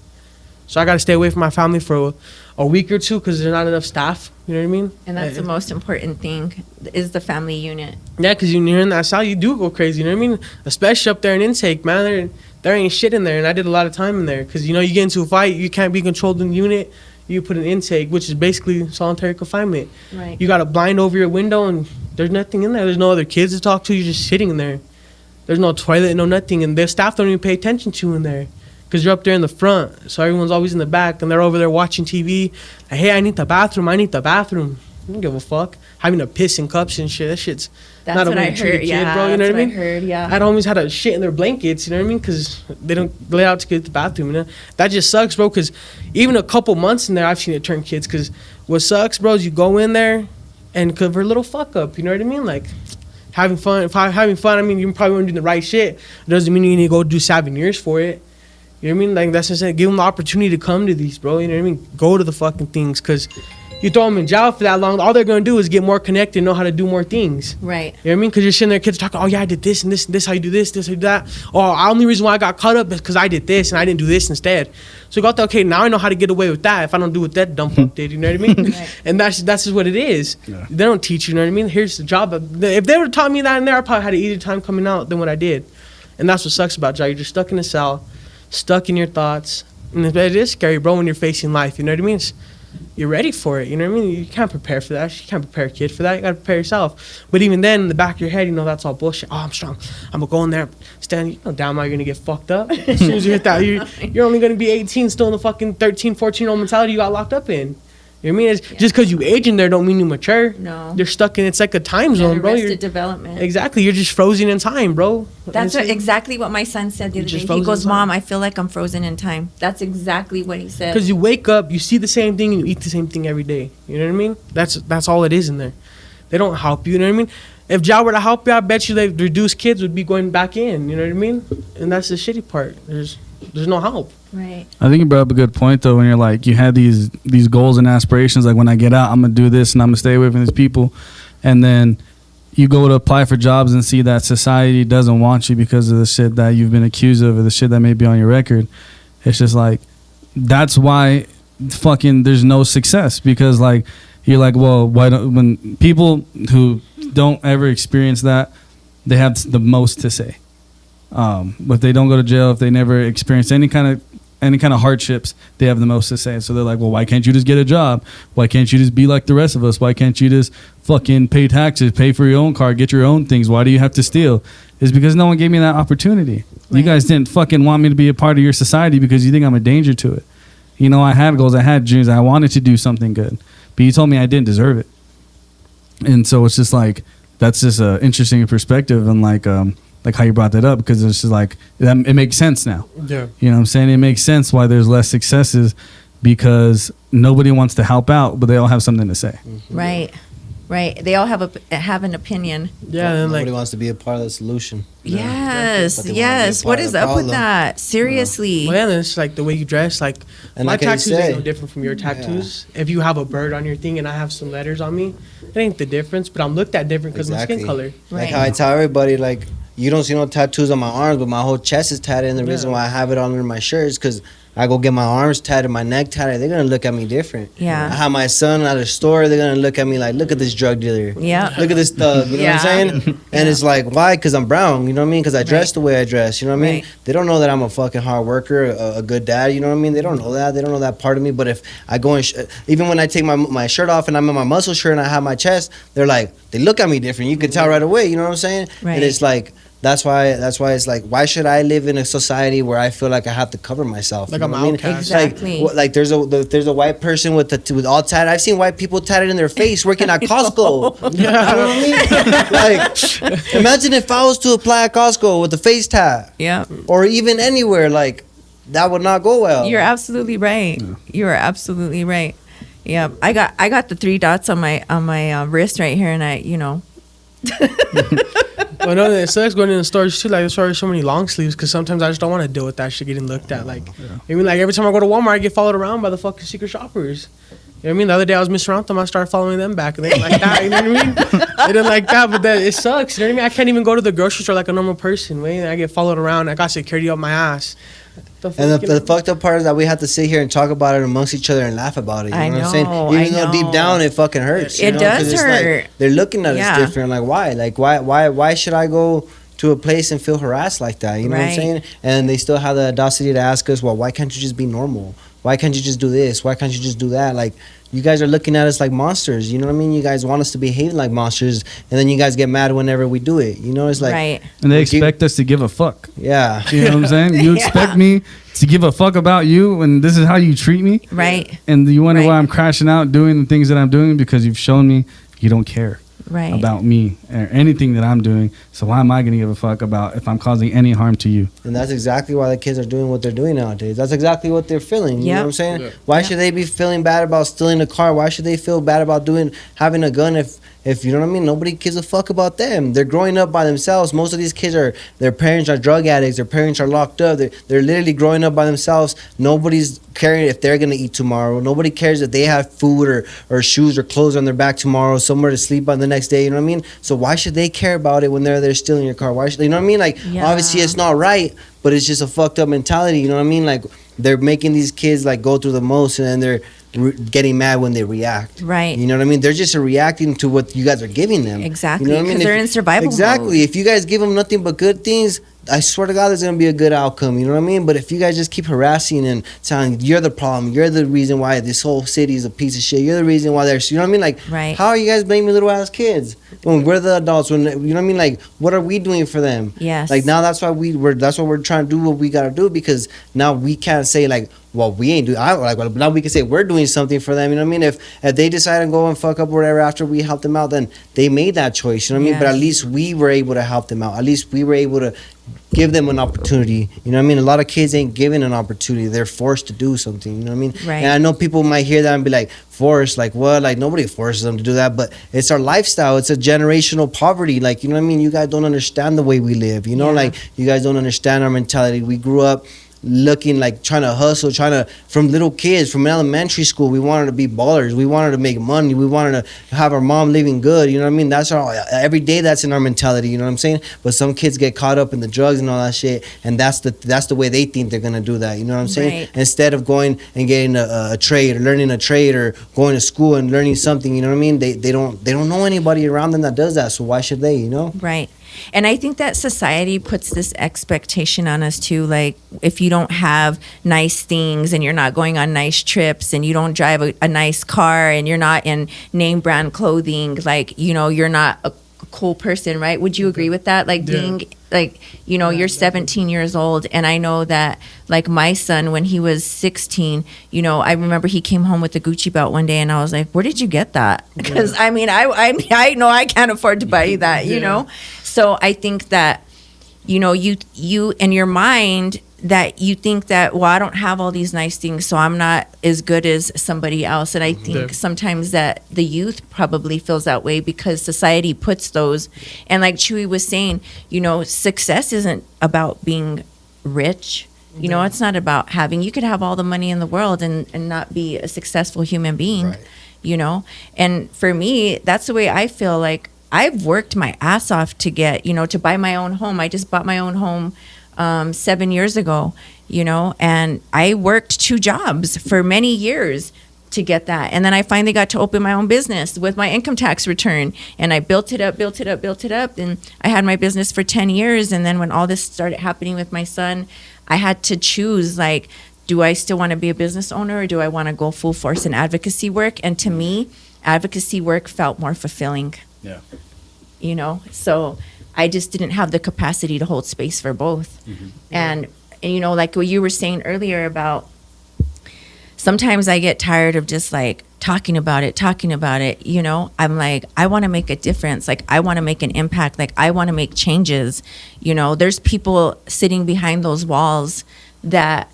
So I got to stay away from my family for a week or two because there's not enough staff. You know what I mean? And that's the most important thing is the family unit. Yeah, because you're in that cell, you do go crazy. You know what I mean? Especially up there in intake, man. There ain't shit in there. And I did a lot of time in there because, you know, you get into a fight, you can't be controlled in the unit. You put an intake, which is basically solitary confinement. Right. You got a blind over your window and there's nothing in there. There's no other kids to talk to. You're just sitting in there. There's no toilet, no nothing. And their staff don't even pay attention to you in there. Because you're up there in the front, so everyone's always in the back, and they're over there watching TV. Like, hey, I need the bathroom. I don't give a fuck. Having to piss in cups and shit. That shit's That's not a what way I to treat a heard. kid, Yeah, bro. You know that's what I mean? I heard. Yeah. I had homies had to shit in their blankets. You know what I mean? Because they don't lay out to get to the bathroom. You know that just sucks, bro. Because even a couple months in there, I've seen it turn kids. Because what sucks, bro, is you go in there, and for a little fuck up. You know what I mean? Like. Having fun. I mean, you probably weren't doing the right shit. It doesn't mean you need to go do 7 years for it. You know what I mean? Like, that's just it. Give them the opportunity to come to these, bro. You know what I mean? Go to the fucking things. Because you throw them in jail for that long, all they're going to do is get more connected and know how to do more things. Right. You know what I mean? Because you're sitting there, kids talking, oh, yeah, I did this and this and this, how you do this, how you do that. Oh, the only reason why I got caught up is because I did this and I didn't do this instead. So you go out there, okay, now I know how to get away with that if I don't do what that dumb fuck did. You know what I mean? Right. And that's just what it is. Yeah. They don't teach you, you know what I mean? Here's the job. If they would have taught me that in there, I probably had an easier time coming out than what I did. And that's what sucks about jail. You're just stuck in a cell, stuck in your thoughts. And it is scary, bro, when you're facing life. You know what I mean? You're ready for it. You know what I mean? You can't prepare for that. You can't prepare a kid for that. You got to prepare yourself. But even then, in the back of your head, you know that's all bullshit. Oh, I'm strong. I'm going to go in there, stand. You know damn well you're going to get fucked up. As soon as you hit that, you're only going to be 18, still in the fucking 13, 14-year-old mentality you got locked up in. You know what I mean? Just because you age in there don't mean you mature. No. You're stuck in, it's like a time zone, bro. Arrested development. Exactly. You're just frozen in time, bro. That's exactly what my son said the other day. He goes, Mom, I feel like I'm frozen in time. That's exactly what he said. Because you wake up, you see the same thing, and you eat the same thing every day. You know what I mean? That's all it is in there. They don't help you. You know what I mean? If jail were to help you, I bet you they'd reduce kids would be going back in. You know what I mean? And that's the shitty part. There's no help. Right. I think you brought up a good point though when you're like you had these goals and aspirations like when I get out I'm gonna do this and I'm gonna stay away from these people, and then you go to apply for jobs and see that society doesn't want you because of the shit that you've been accused of or the shit that may be on your record. It's just like that's why fucking there's no success, because like you're like, well, why don't, when people who don't ever experience that, they have the most to say. If they don't go to jail, if they never experience any kind of hardships, they have the most to say. So they're like, well, why can't you just get a job? Why can't you just be like the rest of us? Why can't you just fucking pay taxes, pay for your own car, get your own things? Why do you have to steal? It's because no one gave me that opportunity. Right. You guys didn't fucking want me to be a part of your society because you think I'm a danger to it. You know, I had goals, I had dreams, I wanted to do something good, but you told me I didn't deserve it. And so it's just like, that's just an interesting perspective, and like how you brought that up, because it's just like it makes sense now. Yeah. You know what I'm saying? It makes sense why there's less successes, because nobody wants to help out, but they all have something to say. Right. Right. They all have an opinion. Yeah, and Nobody like wants to be a part of the solution. Yes. But they wanna be a Yes. part What of is the up with problem. that? Seriously. well, yeah, it's like the way you dress. Like And my like I tattoos say- ain't no different from your tattoos. If you have a bird on your thing and I have some letters on me, it ain't the difference. But I'm looked at different because my skin color. Right. Like how I tell everybody, like, you don't see no tattoos on my arms, but my whole chest is tatted. And the reason Yeah. why I have it under my shirt is because I go get my arms tatted, my neck tatted. They're gonna look at me different. Yeah. I have my son at a store. They're gonna look at me like, look at this drug dealer. Yeah. Look at this thug. You know what I'm saying? And it's like, why? Because I'm brown. You know what I mean? Because I dress the way I dress. You know what I mean? Right. They don't know that I'm a fucking hard worker, a good dad. You know what I mean? They don't know that. They don't know that part of me. But if I go and even when I take my shirt off and I'm in my muscle shirt and I have my chest, they're like, they look at me different. You can tell right away. You know what I'm saying? Right. And it's like. That's why it's like, why should I live in a society where I feel like I have to cover myself? Like You I'm know what I mean? outcast. Exactly. Like there's a white person with all tatted. I've seen white people tatted in their face working at Costco. You know what I mean? Like, imagine if I was to apply at Costco with a face tat, Yeah. or even anywhere, like that would not go well. You're absolutely right. You are absolutely right. Yeah. I got the 3 dots on my wrist right here, and Well, no, it sucks going in the stores too. Like, there's already so many long sleeves because sometimes I just don't want to deal with that shit getting looked at. Like, even like every time I go to Walmart, I get followed around by the fucking secret shoppers. You know what I mean? The other day I was messing around with them, I started following them back, and they didn't like that. You know what I mean? They didn't like that, but that it sucks. You know what I mean? I can't even go to the grocery store like a normal person. Man, I get followed around. I got security up my ass. And the fucked up part is that we have to sit here and talk about it amongst each other and laugh about it. You I know what I'm saying? know, Even I though deep know. down it fucking hurts. It you know? does 'Cause it's hurt. Like, they're looking at Yeah. us different. Like why should I go to a place and feel harassed like that? You know what I'm Right. saying? And they still have the audacity to ask us, well, why can't you just be normal? Why can't you just do this? Why can't you just do that? Like, you guys are looking at us like monsters. You know what I mean? You guys want us to behave like monsters, and then you guys get mad whenever we do it. You know, it's like, right. And they Well, give- expect us to give a fuck. yeah. You know what I'm saying? You expect me to give a fuck about you when this is how you treat me? Right. And you wonder Right. why I'm crashing out doing the things that I'm doing because you've shown me you don't care Right. about me or anything that I'm doing. So why am I going to give a fuck about if I'm causing any harm to you? And that's exactly why the kids are doing what they're doing nowadays. That's exactly what they're feeling. You know Yep. what I'm saying? Why should they be feeling bad about stealing a car? Why should they feel bad about having a gun if you know what I mean? Nobody gives a fuck about them. They're growing up by themselves. Most of these kids their parents are drug addicts. Their parents are locked up. They're literally growing up by themselves. Nobody's caring if they're gonna eat tomorrow. Nobody cares if they have food or shoes or clothes on their back tomorrow, somewhere to sleep on the next day. You know what I mean? So why should they care about it when they're stealing your car? Why should you know what I mean? Like, Yeah. obviously it's not right, but it's just a fucked up mentality. You know what I mean? Like, they're making these kids like go through the most, and then they're getting mad when they react. Right. You know what I mean? They're just reacting to what you guys are giving them. Exactly, You know what I mean? 'cause they're in survival Exactly. mode. If you guys give them nothing but good things, I swear to God, there's gonna be a good outcome. You know what I mean? But if you guys just keep harassing and telling you're the problem, you're the reason why this whole city is a piece of shit. You're the reason why there's, you know what I mean? Like, Right. how are you guys blaming little ass kids when we're the adults? When you know what I mean? Like, what are we doing for them? Yes. Like now, that's why that's why we're trying to do what we gotta do, because now we can't say like, well, we ain't doing. Well, now we can say we're doing something for them. You know what I mean? If they decide to go and fuck up or whatever after we help them out, then they made that choice. You know what I mean? But at Yes. least we were able to help them out. At least we were able to give them an opportunity. You know what I mean? A lot of kids ain't given an opportunity. They're forced to do something. You know what I mean? Right. And I know people might hear that and be like, forced? Like what? Like nobody forces them to do that. But it's our lifestyle. It's a generational poverty. Like, you know what I mean? You guys don't understand the way we live. You know, Yeah. like you guys don't understand our mentality. We grew up looking like trying to hustle, from little kids, from elementary school, we wanted to be ballers. We wanted to make money. We wanted to have our mom living good. You know what I mean? That's every day that's in our mentality. You know what I'm saying? But some kids get caught up in the drugs and all that shit, and that's the way they think they're gonna do that. You know what I'm saying? Right. Instead of going and getting a trade or learning a trade or going to school and learning something. You know what I mean? They don't know anybody around them that does that. So why should they? You know? Right. And I think that society puts this expectation on us too. Like, if you don't have nice things and you're not going on nice trips and you don't drive a nice car and you're not in name brand clothing, like, you know, you're not a cool person, right? Would you agree with that? Like, being like, you know, you're 17 years old, and I know that like my son, when he was 16, you know, I remember he came home with a Gucci belt one day, and I was like, where did you get that? Because I mean, I know I can't afford to buy you that, you know. So I think that, you know, you in your mind that you think that, well, I don't have all these nice things, so I'm not as good as somebody else. And I think sometimes that the youth probably feels that way because society puts those. And like Chewy was saying, you know, success isn't about being rich. You know, it's not about having, you could have all the money in the world and not be a successful human being, Right. you know? And for me, that's the way I feel. Like, I've worked my ass off to get, you know, to buy my own home. I just bought my own home 7 years ago, you know, and I worked 2 jobs for many years to get that. And then I finally got to open my own business with my income tax return, and I built it up. And I had my business for 10 years. And then when all this started happening with my son, I had to choose, like, do I still want to be a business owner, or do I want to go full force in advocacy work? And to me, advocacy work felt more fulfilling. Yeah. You know, so I just didn't have the capacity to hold space for both. And you know, like what you were saying earlier about, sometimes I get tired of just like talking about it, you know. I'm like, I want to make a difference. Like, I want to make an impact. Like, I want to make changes. You know, there's people sitting behind those walls that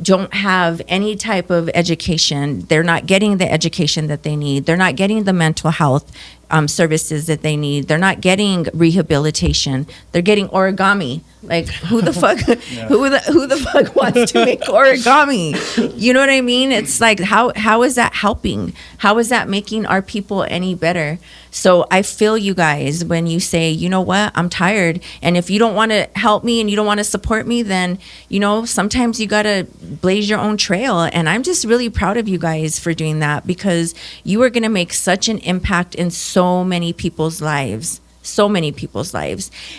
don't have any type of education. They're not getting the education that they need. They're not getting the mental health services that they need. They're not getting rehabilitation. They're getting origami. Like, who the fuck, who the fuck wants to make origami? You know what I mean? It's like, how is that helping? How is that making our people any better? So I feel you guys when you say, you know what, I'm tired. And if you don't want to help me and you don't want to support me, then, you know, sometimes you got to blaze your own trail. And I'm just really proud of you guys for doing that, because you are going to make such an impact in so many people's lives.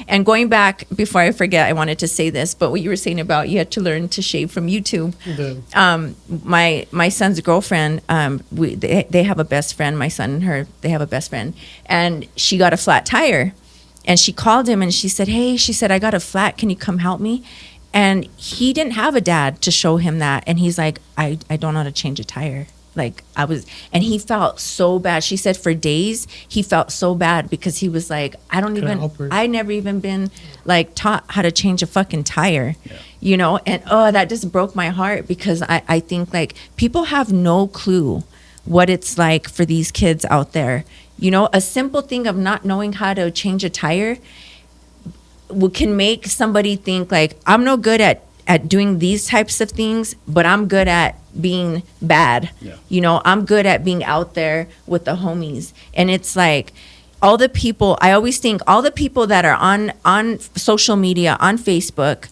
And going back, before I forget, I wanted to say this, but what you were saying about you had to learn to shave from YouTube. My son's girlfriend, they have a best friend, my son and her, they have a best friend, and she got a flat tire, and she called him and she said, hey, she said, I got a flat, can you come help me? And he didn't have a dad to show him that, and he's like, I don't know how to change a tire. Like, and he felt so bad. She said for days he felt so bad because he was like, I never even been like taught how to change a fucking tire, you know? And that just broke my heart, because I think like people have no clue what it's like for these kids out there. You know, a simple thing of not knowing how to change a tire can make somebody think like, I'm no good at doing these types of things, but I'm good at being bad. You know, I'm good at being out there with the homies. And it's like, all the people, I always think all the people that are on social media, on Facebook,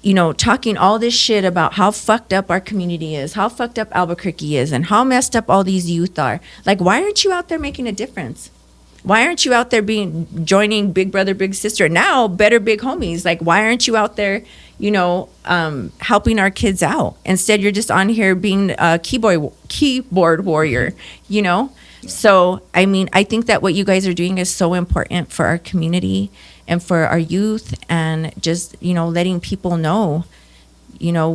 you know, talking all this shit about how fucked up our community is, how fucked up Albuquerque is, and how messed up all these youth are. Like, why aren't you out there making a difference? Why aren't you out there joining Big Brother, Big Sister? Now, Better Big Homies. Like, why aren't you out there, you know, helping our kids out? Instead, you're just on here being a keyboard warrior, you know? So, I mean, I think that what you guys are doing is so important for our community and for our youth, and just, you know, letting people know, you know,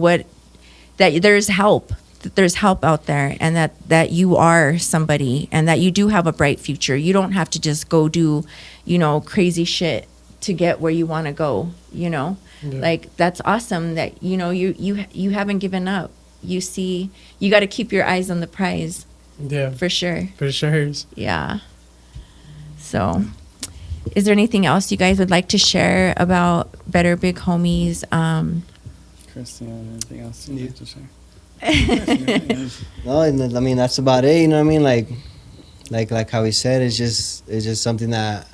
that there's help. That there's help out there, and that you are somebody, and that you do have a bright future. You don't have to just go do, you know, crazy shit to get where you want to go, you know? Like, that's awesome that, you know, you haven't given up. You see, you got to keep your eyes on the prize. Yeah. For sure. For sure. Yeah. So, is there anything else you guys would like to share about Better Big Homies? Christian, anything else you'd like to share? No, I mean, that's about it. You know what I mean? Like how he said, it's just something that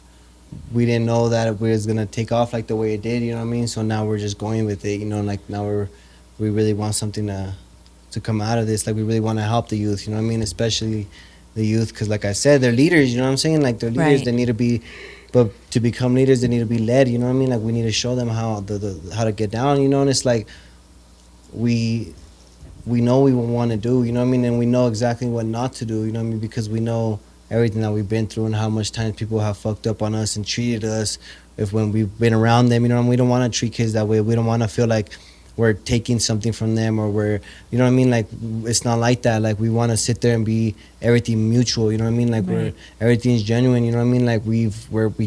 we didn't know that it was gonna take off like the way it did. You know what I mean? So now we're just going with it. You know, like now we really want something to come out of this. Like, we really want to help the youth. You know what I mean? Especially the youth, because like I said, they're leaders. You know what I'm saying? Like, they're leaders. Right. They need to be. But to become leaders, they need to be led. You know what I mean? Like, we need to show them how how to get down. You know, and it's like we know we want to do, you know what I mean? And we know exactly what not to do, you know what I mean? Because we know everything that we've been through and how much times people have fucked up on us and treated us when we've been around them, you know what I mean? We don't want to treat kids that way. We don't want to feel like we're taking something from them, or we're, you know what I mean, like it's not like that. Like we want to sit there and be everything mutual, you know what I mean, like we're everything's genuine, you know what I mean, like we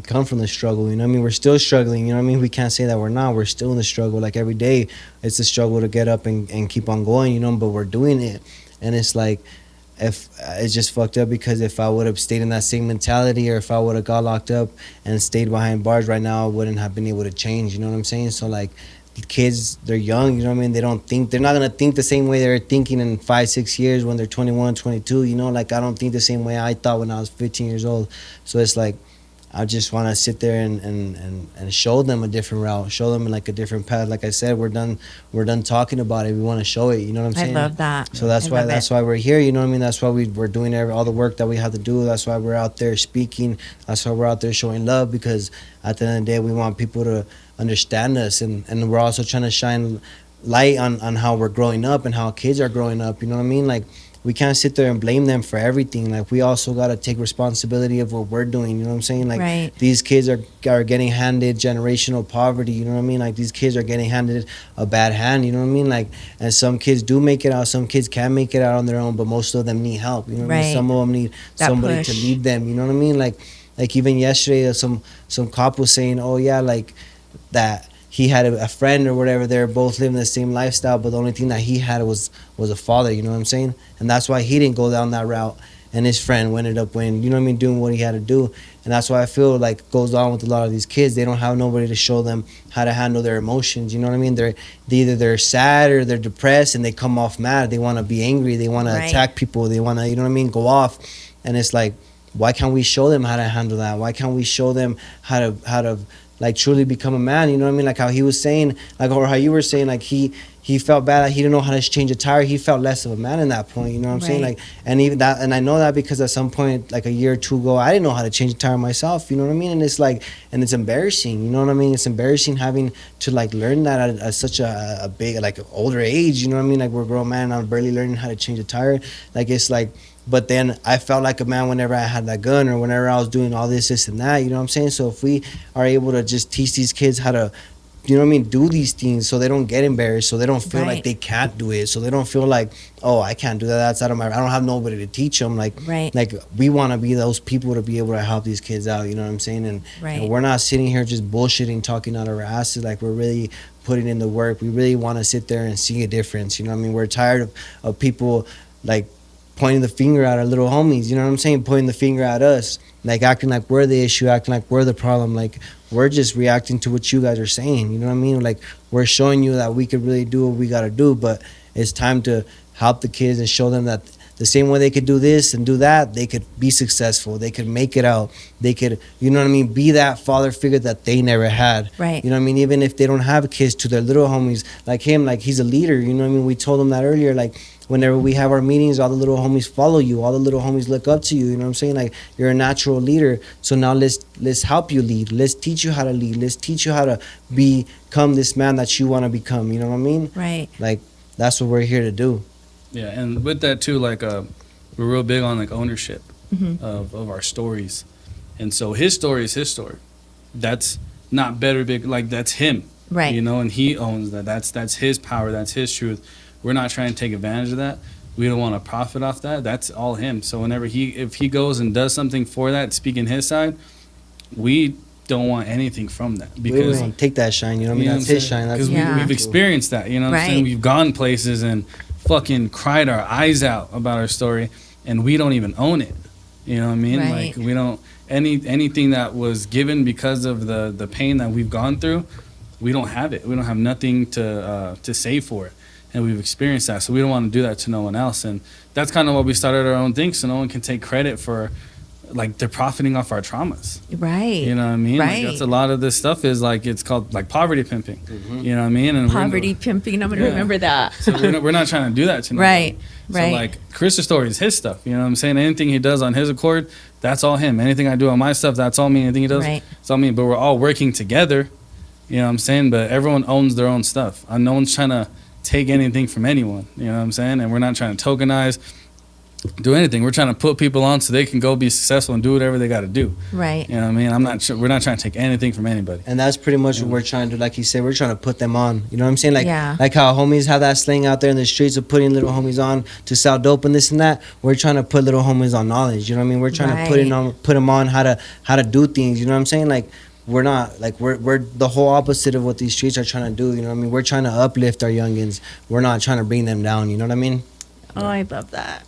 come from the struggle, you know what I mean, we're still struggling, you know what I mean, we can't say that we're not, we're still in the struggle. Like every day it's a struggle to get up and keep on going, you know, but we're doing it. And it's like, if it's just fucked up, because if I would have stayed in that same mentality, or if I would have got locked up and stayed behind bars right now, I wouldn't have been able to change, you know what I'm saying? So like, the kids, they're young, you know what I mean, they're not gonna think the same way they're thinking in 5-6 years when they're 21, 22, you know, like I don't think the same way I thought when I was 15 years old. So it's like, I just want to sit there and show them a different route, show them like a different path. Like I said, we're done talking about it. We want to show it. You know what I'm saying? I love that. So that's why we're here. You know what I mean? That's why we're doing all the work that we have to do. That's why we're out there speaking. That's why we're out there showing love, because at the end of the day, we want people to understand us, and we're also trying to shine light on how we're growing up and how kids are growing up. You know what I mean? Like, we can't sit there and blame them for everything. Like, we also got to take responsibility of what we're doing. You know what I'm saying? Like, these kids are getting handed generational poverty. You know what I mean? Like, these kids are getting handed a bad hand. You know what I mean? Like, and some kids do make it out. Some kids can make it out on their own, but most of them need help. You know what I mean? Some of them need somebody to lead them. You know what I mean? Like even yesterday, some cop was saying, oh yeah, like that he had a friend or whatever. They're both living the same lifestyle, but the only thing that he had was a father. You know what I'm saying? And that's why he didn't go down that route. And his friend ended up winning, you know what I mean, doing what he had to do. And that's why I feel like goes on with a lot of these kids. They don't have nobody to show them how to handle their emotions. You know what I mean? They're either sad or they're depressed, and they come off mad. They want to be angry. They want to attack people. They want to, you know what I mean, go off. And it's like, why can't we show them how to handle that? Why can't we show them how to like truly become a man? You know what I mean? Like how he was saying, like, or how you were saying, like he felt bad that he didn't know how to change a tire. He felt less of a man in that point. You know what I'm saying? Like, and even that, and I know that because at some point, like a year or two ago, I didn't know how to change a tire myself. You know what I mean? And it's like, and it's embarrassing. You know what I mean? It's embarrassing having to like learn that at such a big, like older age. You know what I mean? Like we're a grown man, and I'm barely learning how to change a tire. Like it's like. But then I felt like a man whenever I had that gun, or whenever I was doing all this and that, you know what I'm saying? So if we are able to just teach these kids how to, you know what I mean, do these things, so they don't get embarrassed, so they don't feel like they can't do it, so they don't feel like, oh, I can't do that, that's out of my, I don't have nobody to teach them. Like, like we want to be those people to be able to help these kids out, you know what I'm saying? And we're not sitting here just bullshitting, talking out of our asses. Like, we're really putting in the work. We really want to sit there and see a difference, you know what I mean? We're tired of people, like, pointing the finger at our little homies, you know what I'm saying? Pointing the finger at us, like acting like we're the issue, acting like we're the problem. Like, we're just reacting to what you guys are saying, you know what I mean? Like, we're showing you that we could really do what we got to do, but it's time to help the kids and show them that the same way they could do this and do that, they could be successful, they could make it out, they could, you know what I mean, be that father figure that they never had. You know what I mean? Even if they don't have kids, to their little homies, like him, like he's a leader, you know what I mean? We told him that earlier, like, whenever we have our meetings, all the little homies follow you. All the little homies look up to you. You know what I'm saying? Like, you're a natural leader. So now let's help you lead. Let's teach you how to lead. Let's teach you how to become this man that you want to become. You know what I mean? Like, that's what we're here to do. Yeah, and with that too, like, we're real big on like ownership of our stories. And so his story is his story. That's not better big, like that's him. You know, and he owns that. That's his power. That's his truth. We're not trying to take advantage of that. We don't want to profit off that. That's all him. So whenever if he goes and does something for that, speaking his side, we don't want anything from that, because we don't take that shine. You know what I mean? That's his shine. Because we've experienced that. You know what I'm saying? We've gone places and fucking cried our eyes out about our story, and we don't even own it. You know what I mean? Like, we don't anything that was given because of the pain that we've gone through. We don't have it. We don't have nothing to say for it. And we've experienced that, so we don't want to do that to no one else. And that's kind of why we started our own thing, so no one can take credit for, like, they're profiting off our traumas. You know what I mean? Like, that's a lot of this stuff is like, it's called like poverty pimping. You know what I mean? And poverty pimping. I'm gonna remember that. So we're not trying to do that to no one. So like, Chris's story is his stuff. You know what I'm saying? Anything he does on his accord, that's all him. Anything I do on my stuff, that's all me. Anything he does, it's all me. But we're all working together. You know what I'm saying? But everyone owns their own stuff. No one's trying to take anything from anyone, you know what I'm saying? And we're not trying to tokenize. do anything. We're trying to put people on so they can go be successful and do whatever they got to do. Right. You know what I mean? We're not trying to take anything from anybody. And that's pretty much what we're trying to do. Like you said, we're trying to put them on. You know what I'm saying? Like, Yeah. like how homies have that slang out there in the streets of putting little homies on to sell dope and this and that. We're trying to put little homies on knowledge. You know what I mean? We're trying to put them on how to do things. You know what I'm saying? Like, we're not like we're the whole opposite of what these streets are trying to do. You know what I mean? We're trying to uplift our youngins. We're not trying to bring them down. You know what I mean? Oh, I love that.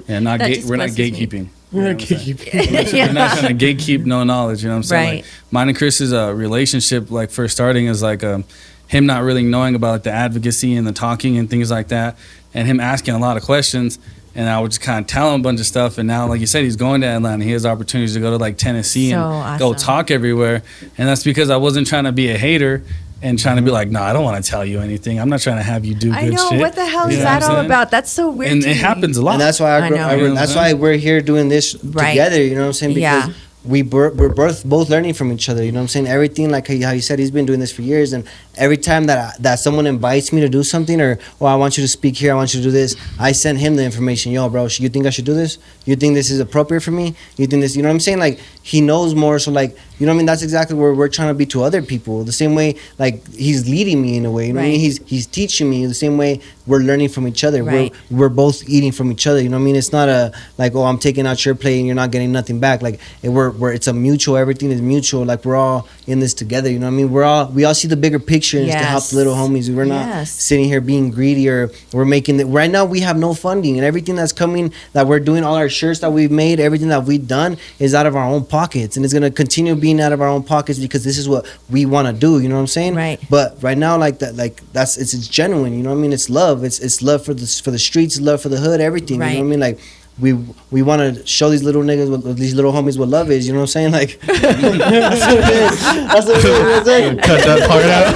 Yeah, we're not gatekeeping. We're not gatekeeping. We're not trying to gatekeep no knowledge. You know what I'm saying? Right. Like, mine and Chris's relationship, like first starting, is like him not really knowing about like, the advocacy and the talking and things like that, and him asking a lot of questions. And I would just kind of tell him a bunch of stuff. And now, like you said, he's going to Atlanta. He has opportunities to go to like Tennessee So and go awesome. talk everywhere. And that's because I wasn't trying to be a hater and trying to be like, no, I don't want to tell you anything. I'm not trying to have you do good I know. shit. What the hell You is know what that I'm all saying? about? That's so weird. And to it me. happens a lot. And that's why I know. that's why we're here doing this Right. together. You know what I'm saying? Because Yeah. we're both learning from each other. You know what I'm saying? Everything, like how you said, he's been doing this for years, and every time that someone invites me to do something, or I want you to speak here, I want you to do this, I send him the information. Yo, bro, you think I should do this? You think this is appropriate for me? You think this? You know what I'm saying? Like, he knows more, so like, you know what I mean? That's exactly where we're trying to be to other people. The same way, like, he's leading me in a way. You know what I mean? Right. He's teaching me the same way we're learning from each other. Right. We're both eating from each other. You know what I mean? It's not a like, oh, I'm taking out your plate and you're not getting nothing back. Like, it's a mutual. Everything is mutual. Like, we're all in this together. You know what I mean? We all see the bigger picture and it's to help Yes. the little homies. We're not Yes. sitting here being greedy, or we're making it. Right now, we have no funding, and everything that's coming, that we're doing, all our shirts that we've made, everything that we've done is out of our own pockets, and it's gonna continue being out of our own pockets because this is what we want to do. You know what I'm saying? Right. But right now, that's it's genuine. You know what I mean? It's love. It's love for the streets, love for the hood, everything. Right. You know what I mean? Like, we want to show these little niggas, these little homies, what love is. You know what I'm saying? Like, that's what it is. That's what it is. Cut that part out.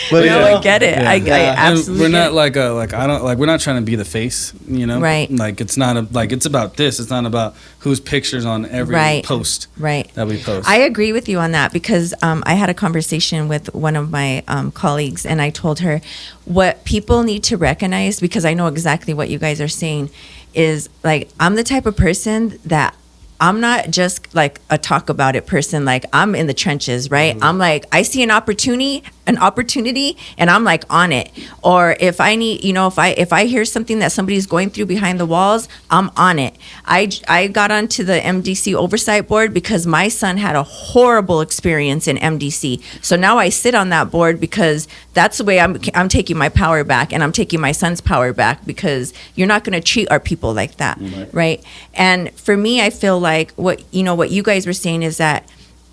But No, I get it. I And absolutely. we're not get it. we're not trying to be the face, you know. Right. Like, it's not it's about this. It's not about whose pictures on every Right. post Right. that we post. I agree with you on that because I had a conversation with one of my colleagues, and I told her what people need to recognize, because I know exactly what you guys are saying, is like, I'm the type of person that I'm not just like a talk about it person. Like, I'm in the trenches, right? I'm like, I see an opportunity, and I'm like on it. Or if I need, if I hear something that somebody's going through behind the walls, I'm on it. I got onto the MDC oversight board because my son had a horrible experience in MDC. So now I sit on that board because that's the way I'm taking my power back, and I'm taking my son's power back, because you're not going to treat our people like that, right? And for me, I feel like what you guys were saying is that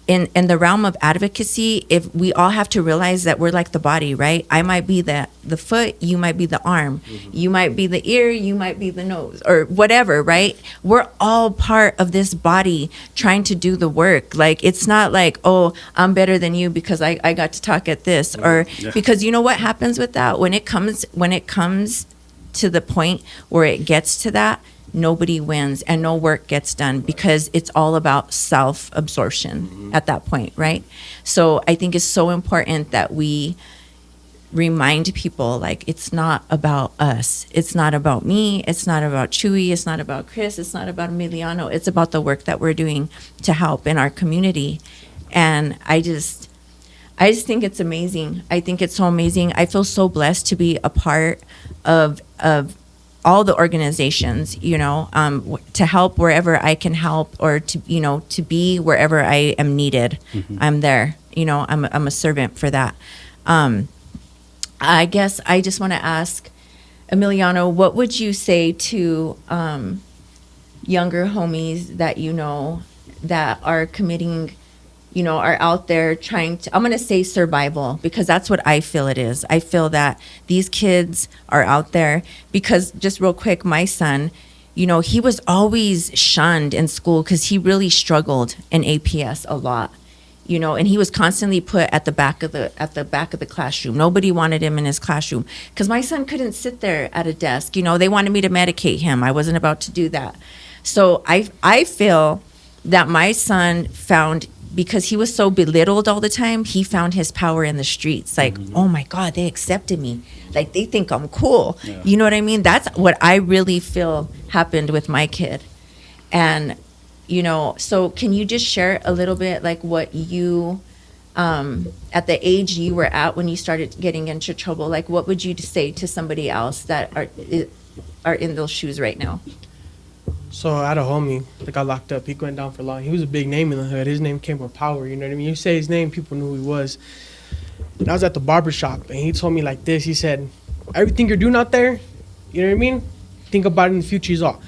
in the realm of advocacy, if we all have to realize that we're like the body, right? I might be the foot, you might be the arm, you might be the ear, you might be the nose, or whatever, right? We're all part of this body trying to do the work. Like, it's not like, oh, I'm better than you because I got to talk at this, or because you know what happens with that when it comes to the point where it gets to that, nobody wins and no work gets done, because it's all about self-absorption at that point, right? So I think it's so important that we remind people, like, it's not about us. It's not about me. It's not about Chewy. It's not about Chris. It's not about Emiliano. It's about the work that we're doing to help in our community. And I just think it's amazing. I think it's so amazing. I feel so blessed to be a part of all the organizations, to help wherever I can help, or to be wherever I am needed. I'm there. I'm a servant for that. I guess I just want to ask Emiliano, what would you say to younger homies that that are committing, are out there trying to, I'm going to say survival, because that's what I feel it is. I feel that these kids are out there because, just real quick, my son, he was always shunned in school because he really struggled in APS a lot. And he was constantly put at the back of the classroom. Nobody wanted him in his classroom because my son couldn't sit there at a desk. They wanted me to medicate him. I wasn't about to do that. So I feel that my son found because he was so belittled all the time, he found his power in the streets. Like, oh my God, they accepted me. Like, they think I'm cool. Yeah. You know what I mean? That's what I really feel happened with my kid. And, you know, so can you just share a little bit, like, what you, at the age you were at when you started getting into trouble, like, what would you say to somebody else that are in those shoes right now? So I had a homie that got locked up. He went down for long. He was a big name in the hood. His name came with power, you know what I mean? You say his name, people knew who he was. And I was at the barber shop, and he told me like this. He said, everything you're doing out there, you know what I mean? Think about it in the future. He's all,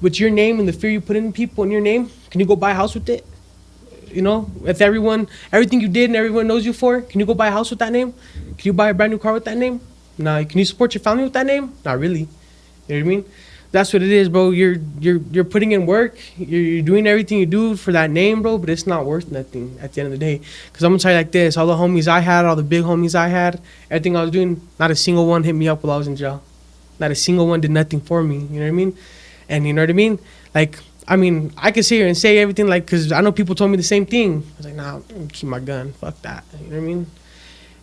with your name and the fear you put in people in your name, can you go buy a house with it? You know, with everything you did and everyone knows you for, can you go buy a house with that name? Can you buy a brand new car with that name? Nah. Can you support your family with that name? Not really. You know what I mean? That's what it is, bro. You're putting in work. You're doing everything you do for that name, bro. But it's not worth nothing at the end of the day. Cause I'm gonna tell you like this: all the homies I had, all the big homies I had, everything I was doing, not a single one hit me up while I was in jail. Not a single one did nothing for me. You know what I mean? And you know what I mean? Like, I mean, I could sit here and say everything, like, cause I know people told me the same thing. I was like, nah, I'm gonna keep my gun. Fuck that. You know what I mean?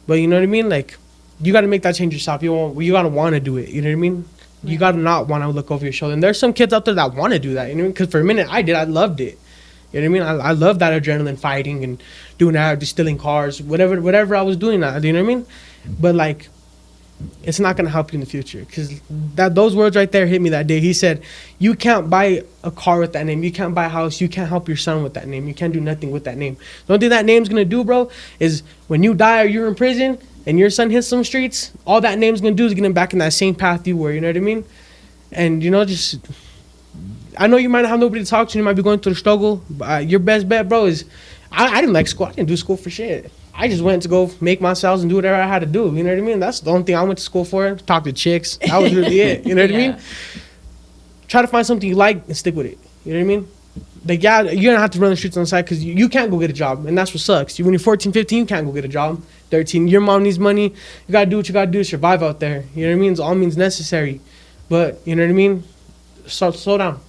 But you know what I mean? Like, you gotta make that change yourself. You gotta want to do it. You know what I mean? You gotta not want to look over your shoulder. And there's some kids out there that want to do that, you know, because for a minute I did. I loved it. You know what I mean? I loved that adrenaline, fighting and doing that, just stealing cars, whatever I was doing that. You know what I mean? But like, it's not gonna help you in the future, because those words right there hit me that day. He said, "You can't buy a car with that name. You can't buy a house. You can't help your son with that name. You can't do nothing with that name. The only thing that name's gonna do, bro, is when you die or you're in prison." And your son hits some streets, all that name's gonna do is get him back in that same path you were, you know what I mean? And, you know, just, I know you might not have nobody to talk to, you might be going through the struggle, but your best bet, bro, is, I didn't like school, I didn't do school for shit. I just went to go make my sales and do whatever I had to do, you know what I mean? That's the only thing I went to school for, talk to chicks, that was really it, you know what I mean? Try to find something you like and stick with it, you know what I mean? Like, yeah, you're gonna have to run the streets on the side because you can't go get a job, and that's what sucks. When you're 14, 15, you can't go get a job. 13, your mom needs money. You gotta do what you gotta do to survive out there. You know what I mean? It's all means necessary. But, you know what I mean? Slow down.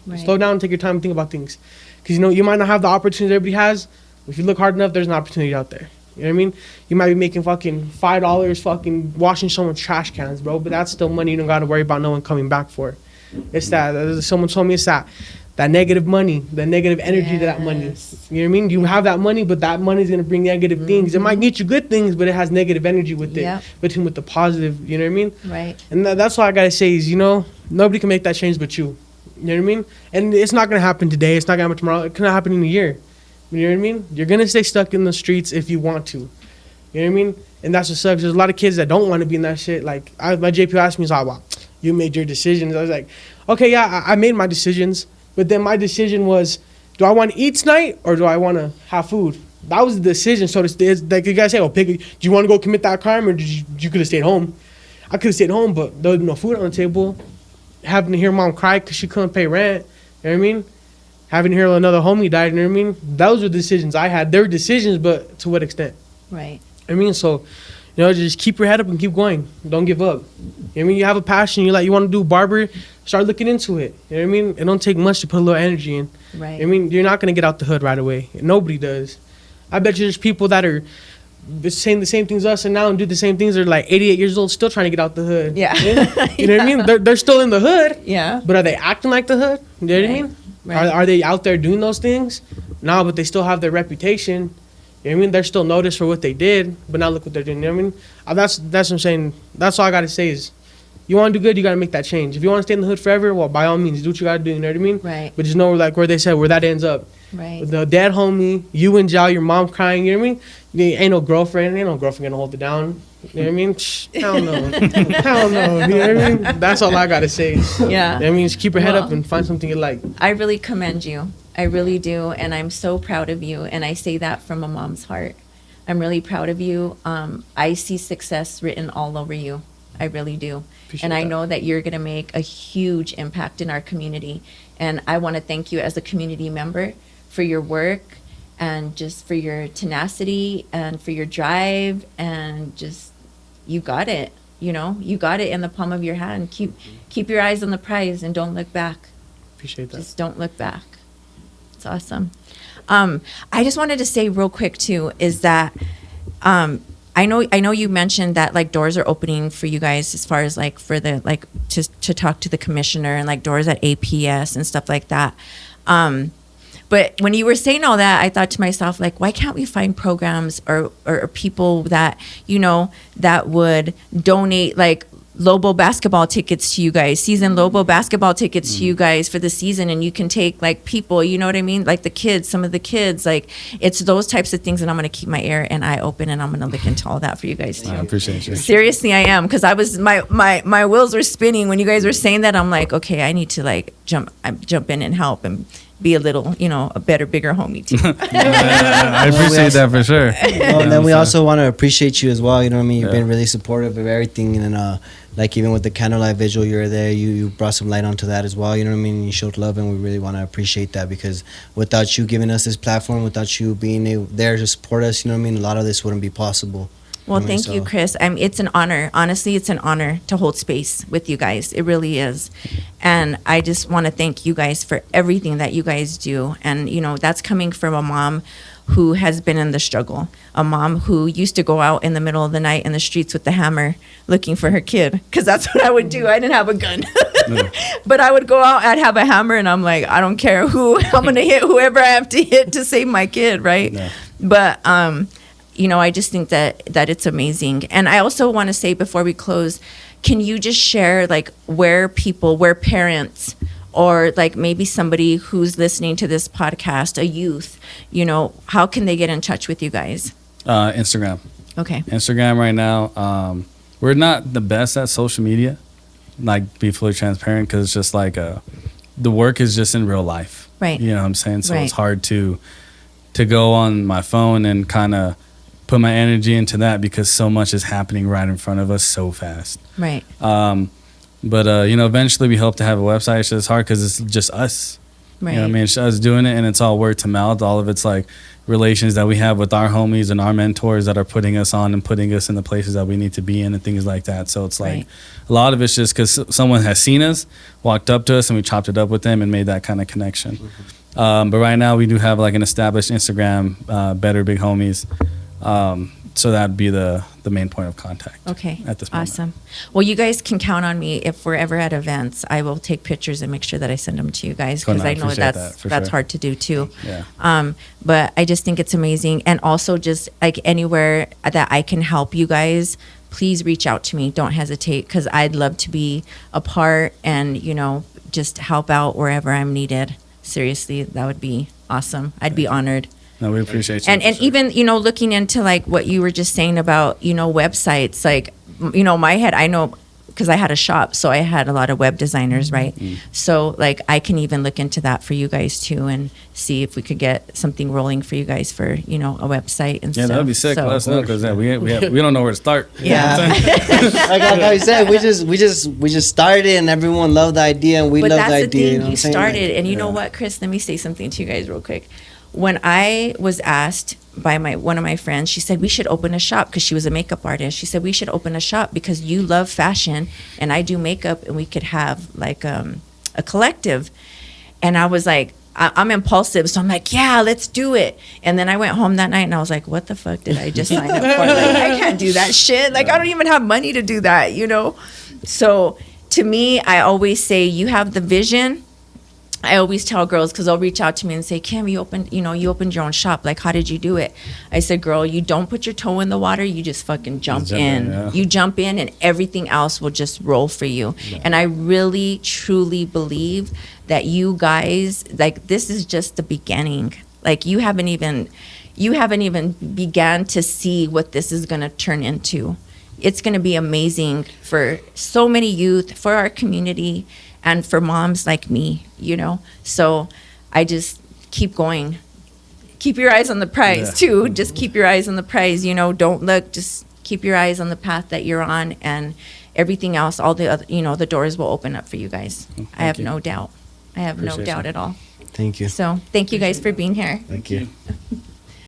Right. Slow down and take your time and think about things. Because, you know, you might not have the opportunity everybody has. If you look hard enough, there's an opportunity out there. You know what I mean? You might be making fucking $5 fucking washing someone's trash cans, bro. But that's still money you don't gotta worry about no one coming back for. It's that, someone told me it's that negative money, the negative energy to that money. You know what I mean? You have that money, but that money is going to bring negative things. It might get you good things, but it has negative energy with it, between with the positive, you know what I mean? Right. And that's all I got to say is, you know, nobody can make that change but you. You know what I mean? And it's not going to happen today. It's not going to happen tomorrow. It can happen in a year. You know what I mean? You're going to stay stuck in the streets if you want to. You know what I mean? And that's what sucks. There's a lot of kids that don't want to be in that shit. Like, my JP asked me, he's like, wow, you made your decisions. I was like, okay, yeah, I made my decisions. But then my decision was, do I want to eat tonight or do I want to have food? That was the decision. So it's like you guys say, well, pick. Do you want to go commit that crime or you could have stayed home? I could have stayed home, but there was no food on the table. Having to hear mom cry because she couldn't pay rent. You know what I mean? Having to hear another homie died. You know what I mean? Those were decisions I had. They were decisions, but to what extent? Right. I mean, so, you know, just keep your head up and keep going. Don't give up. You know what I mean? You have a passion. You want to do barber. Start looking into it. You know what I mean? It don't take much to put a little energy in. Right. I mean, you're not going to get out the hood right away. Nobody does. I bet you there's people that are saying the same things us and now and do the same things. They're like 88 years old, still trying to get out the hood. Yeah. You know what I mean? They're still in the hood. Yeah. But are they acting like the hood? You know what I mean? Right. Are they out there doing those things? No, but they still have their reputation. You know what I mean? They're still noticed for what they did, but now look what they're doing. You know what I mean? That's what I'm saying. That's all I got to say is, you want to do good, you got to make that change. If you want to stay in the hood forever, well, by all means, do what you got to do, you know what I mean? Right. But just know, like, where they said, where that ends up. Right. The dad homie, you in jail, your mom crying, you know what I mean? Ain't no girlfriend going to hold it down. You know what I mean? Hell no. Hell no. You know what I mean? That's all I got to say. Yeah. You know what I mean? Just keep your head up and find something you like. I really commend you. I really do. And I'm so proud of you. And I say that from a mom's heart. I'm really proud of you. I see success written all over you. I really do. And I know that you're going to make a huge impact in our community. And I want to thank you as a community member for your work and just for your tenacity and for your drive and just, you got it. You know, you got it in the palm of your hand. Keep your eyes on the prize and don't look back. Appreciate that. Just don't look back. It's awesome. I just wanted to say real quick too is that I know you mentioned that like doors are opening for you guys as far as like for the like to talk to the commissioner and like doors at APS and stuff like that. But when you were saying all that, I thought to myself, like, why can't we find programs or people that, you know, that would donate like Lobo basketball tickets to you guys, season Lobo basketball tickets to you guys for the season, and you can take like people, you know what I mean, like the kids, some of the kids, like it's those types of things, and I'm going to keep my ear and eye open, and I'm going to look into all that for you guys too. I appreciate you. Seriously, I am, because I was my wheels were spinning when you guys were saying that. I'm like, okay, I need to like jump in and help and be a little, you know, a better, bigger homie too. I appreciate that for sure. Well, and then we also want to appreciate you as well. You know what I mean? You've been really supportive of everything, and then like even with the candlelight vigil, you were there. You brought some light onto that as well. You know what I mean? You showed love, and we really want to appreciate that, because without you giving us this platform, without you being there to support us, you know what I mean, a lot of this wouldn't be possible. Well, thank you, Chris. It's an honor. Honestly, it's an honor to hold space with you guys. It really is. And I just want to thank you guys for everything that you guys do. And, you know, that's coming from a mom who has been in the struggle, a mom who used to go out in the middle of the night in the streets with the hammer looking for her kid, because that's what I would do. I didn't have a gun. But I would go out, I'd have a hammer, and I'm like, I don't care who, I'm going to hit whoever I have to hit to save my kid, right? Yeah. But, you know, I just think that it's amazing. And I also want to say before we close, can you just share like where parents, or like maybe somebody who's listening to this podcast, a youth, you know, how can they get in touch with you guys? Instagram. Okay. Instagram right now. We're not the best at social media, like be fully transparent, because it's just like the work is just in real life. Right. You know what I'm saying? So Right. it's hard to go on my phone and kind of put my energy into that, because so much is happening right in front of us so fast. Right. But you know, eventually we hope to have a website. It's just hard because it's just us. Right. You know what I mean? It's us doing it, and it's all word to mouth. All of it's like relations that we have with our homies and our mentors that are putting us on and putting us in the places that we need to be in and things like that. So it's like Right. a lot of it's just because someone has seen us, walked up to us, and we chopped it up with them and made that kind of connection. But right now we do have like an established Instagram, Better Big Homies. So that'd be the main point of contact. Okay. At this moment. Awesome. Well, you guys can count on me if we're ever at events. I will take pictures and make sure that I send them to you guys, Cool, because no, I I know appreciate that's that, for sure. hard to do too. Yeah. But I just think it's amazing. And also just like anywhere that I can help you guys, please reach out to me. Don't hesitate, because I'd love to be a part and, you know, just help out wherever I'm needed. Seriously, that would be awesome. I'd be honored. No, we appreciate you. And for sure. even, you know, looking into like what you were just saying about, you know, websites, like, you know, my head, I know, because I had a shop, so I had a lot of web designers, right? So like I can even look into that for you guys too, and see if we could get something rolling for you guys for, you know, a website and Yeah, stuff. that'd be sick. So- Let us know, because we don't know where to start. Yeah. like I said, we just started, and everyone loved the idea, and we But loved that's the the idea. thing, You know what you I'm saying? started, Like, and you know what, Chris? Let me say something to you guys real quick. When I was asked by one of my friends, she said we should open a shop, because she was a makeup artist. She said we should open a shop because you love fashion and I do makeup, and we could have like a collective. And I was like, I'm impulsive, so I'm like, yeah, let's do it. And then I went home that night and I was like, what the fuck did I just sign up for? Like, I can't do that shit. Like, I don't even have money to do that, you know? So to me, I always say, you have the vision. I always tell girls, because they'll reach out to me and say, Kim, you opened your own shop. Like, how did you do it? I said, girl, you don't put your toe in the water. You just fucking jump in. Yeah. You jump in, and everything else will just roll for you. Yeah. And I really, truly believe that you guys, like, this is just the beginning. Like, you haven't even began to see what this is going to turn into. It's going to be amazing for so many youth, for our community, and for moms like me, you know? So I just keep going. Keep your eyes on the prize, too. Just keep your eyes on the prize, you know? Don't look, just keep your eyes on the path that you're on, and everything else, all the other, you know, the doors will open up for you guys. I have no doubt. I have no doubt at all. Thank you. So thank you guys for being here. Thank you.